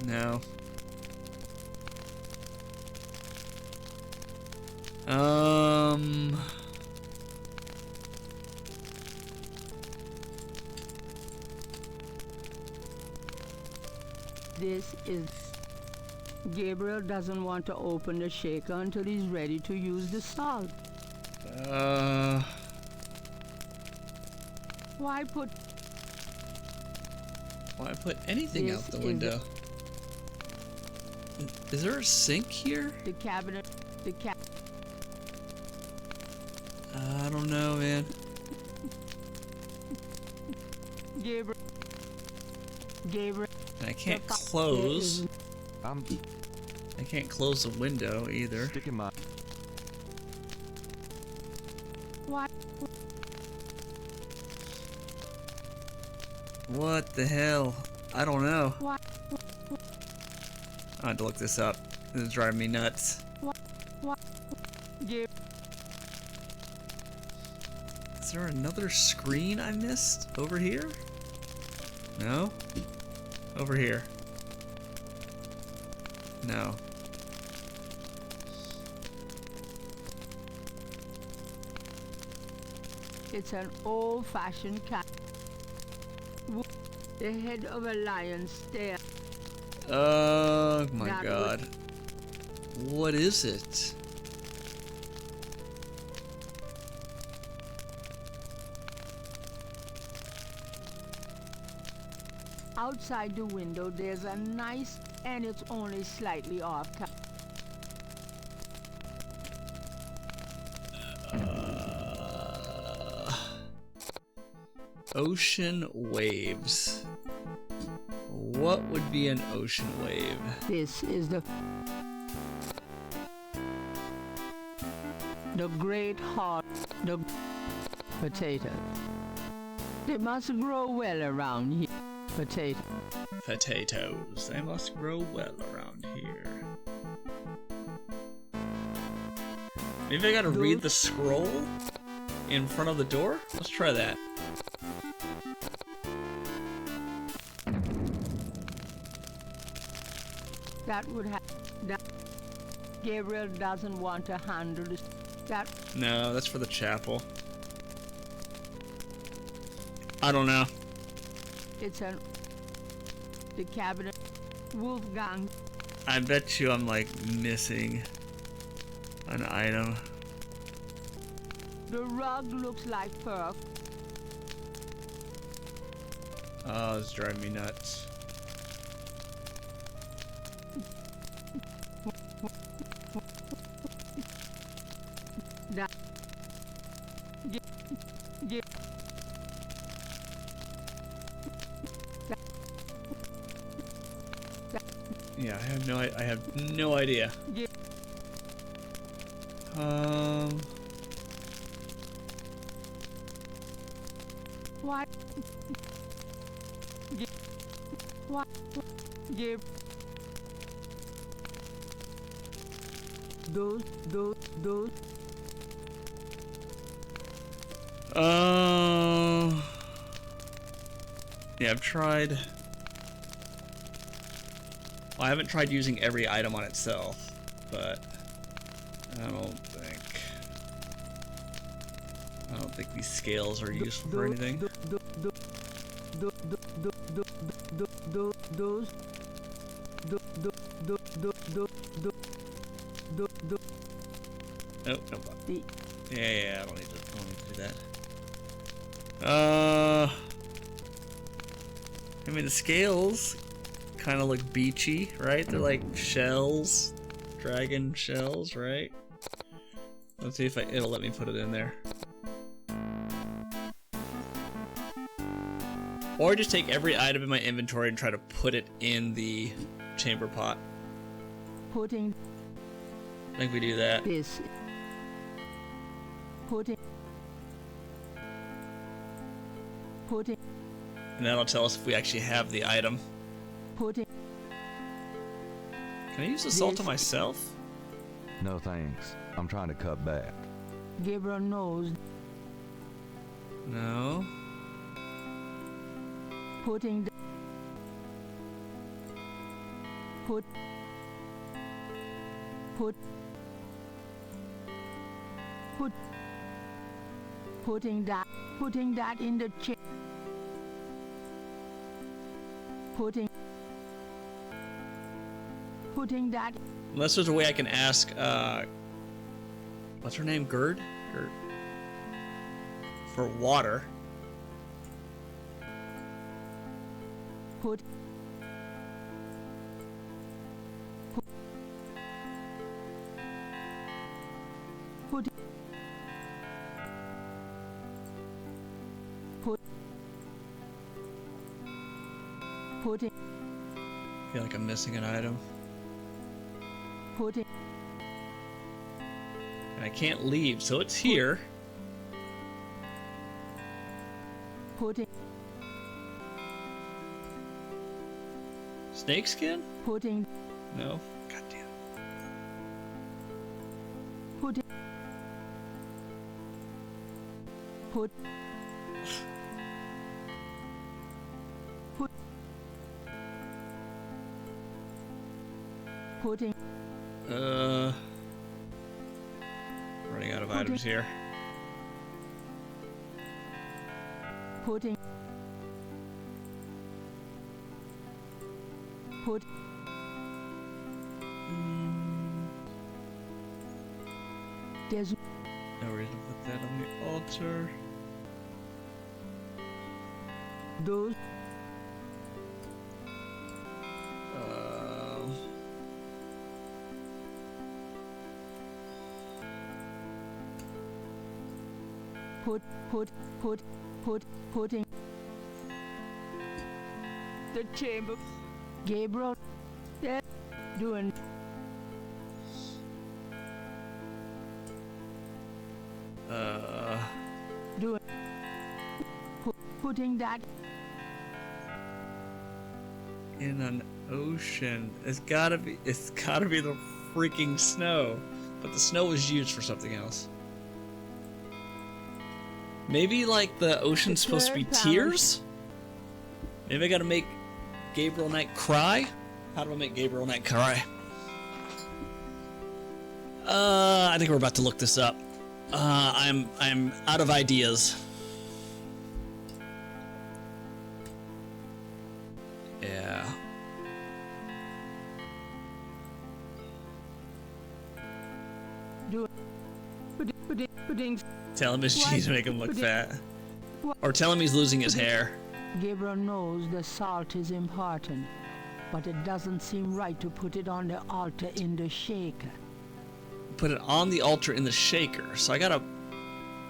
No. This is... Gabriel doesn't want to open the shaker until he's ready to use the salt. Why put anything out the window? Is there a sink here? The cabinet... I don't know, man. Gabriel... I can't close. I can't close the window either. Sticking my... What? What the hell? I don't know. What? I have to look this up. This is driving me nuts. What? Is there another screen I missed over here? No? Over here. No. It's an old-fashioned cat. The head of a lion stare. Oh my god. What is it? Outside the window, there's a nice, and it's only slightly off. Ocean waves. What would be an ocean wave? This is the great heart, the potato. They must grow well around here. Potatoes. They must grow well around here. Maybe I gotta read the scroll in front of the door? Let's try that. That would have... Gabriel doesn't want to handle this. No, that's for the chapel. I don't know. It's the cabinet. Wolfgang. I bet you I'm like missing an item. The rug looks like fur. Oh, it's driving me nuts. Yeah, I have no idea. What? What? Those. Yeah, I've tried. Well, I haven't tried using every item on itself, but I don't think these scales are useful for anything. Oh, no. Yeah, I don't need to do that. I mean, the scales kind of look beachy, right? They're like shells, dragon shells, right? Let's see if it'll let me put it in there. Or just take every item in my inventory and try to put it in the chamber pot. Putting. I think we do that. This. Putting. And that'll tell us if we actually have the item. Putting. Can I use the salt on myself? No thanks. I'm trying to cut back. Gabriel knows. No. Putting. Putting that in the chair. Putting that. Unless there's a way I can ask, what's her name? Gerd? For water. Put putting. I feel like I'm missing an item. Putting. And I can't leave, so it's here. Putting. Snakeskin? Putting. No. God damn. Putting. Put. Put. Putting. Running out of items here. Putting. Put. There's No reason to put that on the altar. those. Putting the chamber. Gabriel, yeah, doing. Doing. Putting that In an ocean. It's gotta be the freaking snow. But the snow was used for something else. Maybe like the ocean's supposed to be tears? Maybe I gotta make Gabriel Knight cry? How do I make Gabriel Knight cry? I think we're about to look this up. I'm out of ideas. Yeah. putting. Tell him his cheese make him look fat. Or tell him he's losing his hair. Gabriel knows the salt is important, but it doesn't seem right to put it on the altar in the shaker. Put it on the altar in the shaker, so I gotta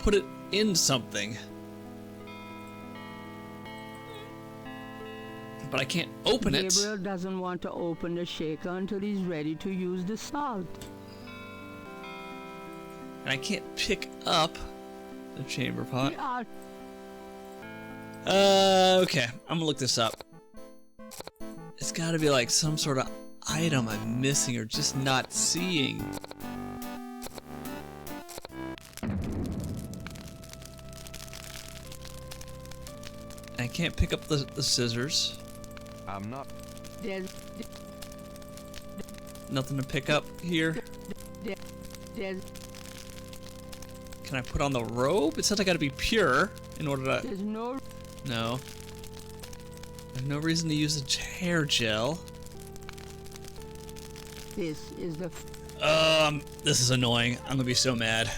put it in something. But I can't open it. Gabriel doesn't want to open the shaker until he's ready to use the salt. And I can't pick up the chamber pot. The Okay, I'm gonna look this up. It's gotta be like some sort of item I'm missing or just not seeing. I can't pick up the scissors. I'm not. There's, Nothing to pick up here. there's, Can I put on the robe? It says I gotta be pure in order to... there's no. No. There's no reason to use the hair gel. This is the. This is annoying. I'm gonna be so mad.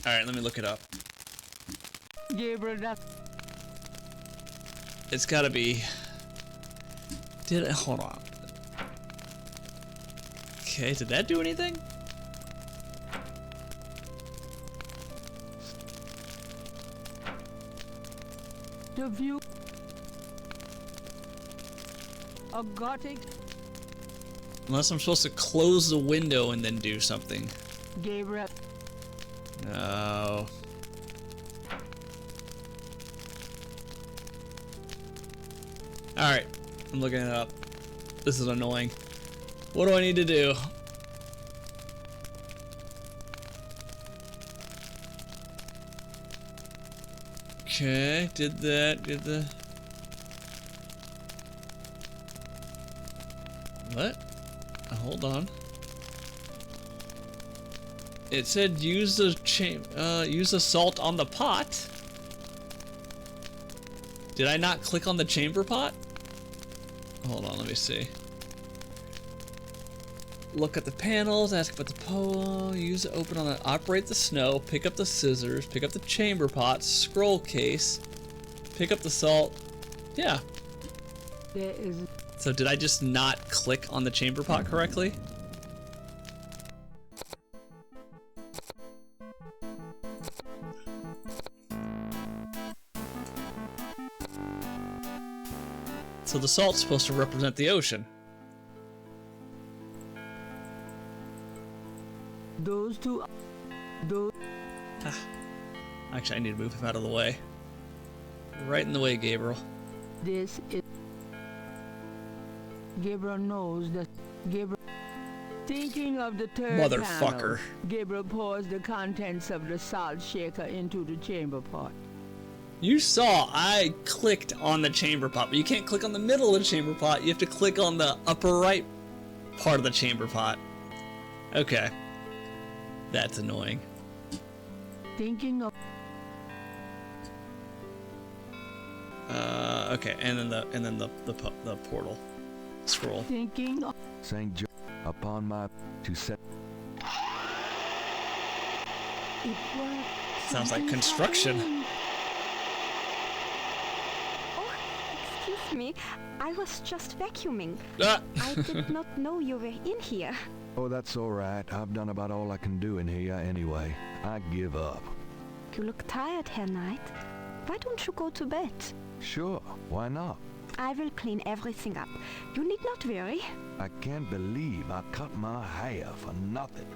Alright, let me look it up. Gabriel, that's. It's gotta be... Hold on. Okay, did that do anything? The view. A gothic. Unless I'm supposed to close the window and then do something. Gabriel. No. Alright, I'm looking it up. This is annoying. What do I need to do? Okay, did the... What? Hold on. It said use the salt on the pot. Did I not click on the chamber pot? Hold on, let me see. Look at the panels, ask about the pole, use it, open on it, operate the snow, pick up the scissors, pick up the chamber pot, scroll case, pick up the salt. Yeah. There is... So did I just not click on the chamber pot correctly? So the salt's supposed to represent the ocean. Those two... Those... Actually, I need to move him out of the way. Right in the way, Gabriel. This is... Gabriel knows that... Gabriel... Thinking of the third Motherfucker. panel, Gabriel pours the contents of the salt shaker into the chamber pot. You saw I clicked on the chamber pot, but you can't click on the middle of the chamber pot. You have to click on the upper right part of the chamber pot. Okay. That's annoying. Thinking of... Okay, and then the portal. Scroll. Thinking of... St. John, upon my to set. It was... Sounds like construction. Oh, excuse me. I was just vacuuming. Ah. I did not know you were in here. Oh, that's all right. I've done about all I can do in here anyway. I give up. You look tired, Herr Knight. Why don't you go to bed? Sure, why not? I will clean everything up. You need not worry. I can't believe I cut my hair for nothing.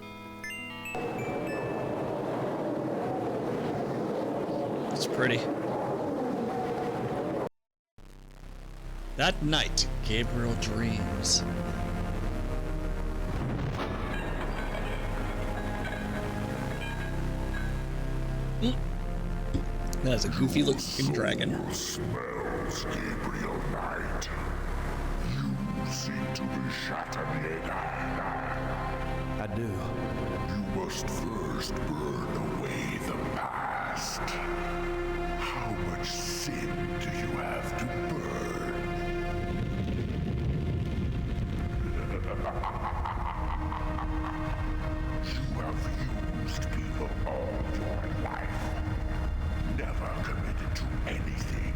It's pretty. That night, Gabriel dreams. That's a goofy looking dragon. Smells, Gabriel Knight. You seem to be shattered. I do. You must first burn away the past. How much sin do you have to burn? You have used people all your life. Never committed to anything.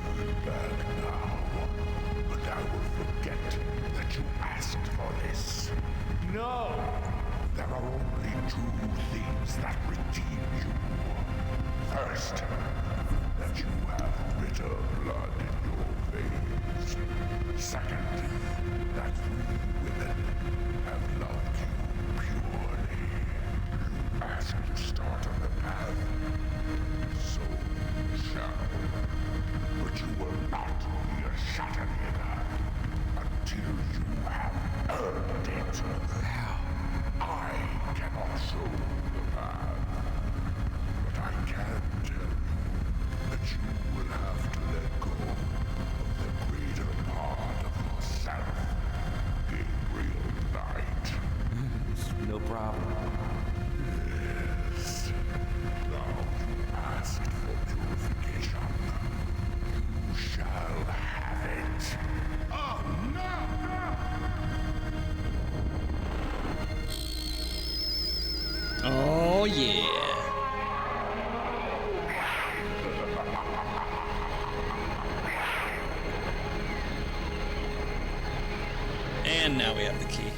Turn back now, and I will forget that you asked for this. No! There are only two things that redeem you. First, that you have bitter blood in your veins. Second, that three women have loved you purely. You asked to start on the path, so you shall. But you will not be a Shatterhidder until you have earned it. I cannot show you the path, but I can tell you that you will have to let go of the greater part of yourself, Gabriel Knight. No problem. Yes. Now you asked for purification. You shall have it. Oh, no! Oh yeah. And now we have the key.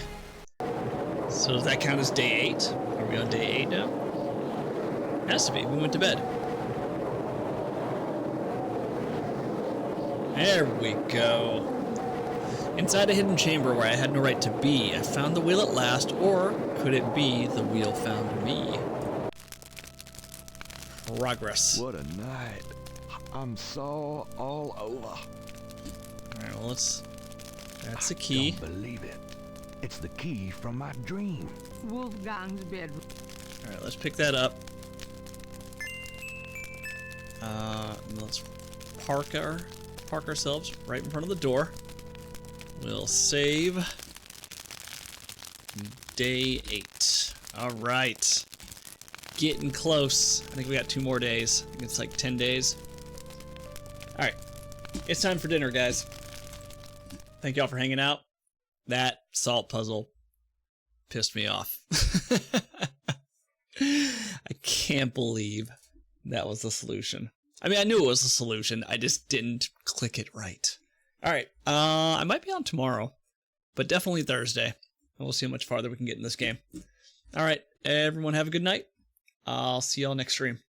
So does that count as day 8? Are we on day 8 now? Has to be. We went to bed. There we go. Inside a hidden chamber where I had no right to be, I found the wheel at last, or could it be the wheel found me? Progress. What a night. I'm sore all over. Alright, well let's... That's the key. Don't believe it. It's the key from my dream. Wolfgang's bedroom. Alright, let's pick that up. Let's park ourselves right in front of the door. We'll save day 8. All right. Getting close. I think we got 2 more days. I think it's like 10 days. All right. It's time for dinner, guys. Thank y'all for hanging out. That salt puzzle pissed me off. I can't believe that was the solution. I mean, I knew it was the solution. I just didn't click it right. All right. I might be on tomorrow, but definitely Thursday. We'll see how much farther we can get in this game. All right. Everyone have a good night. I'll see y'all next stream.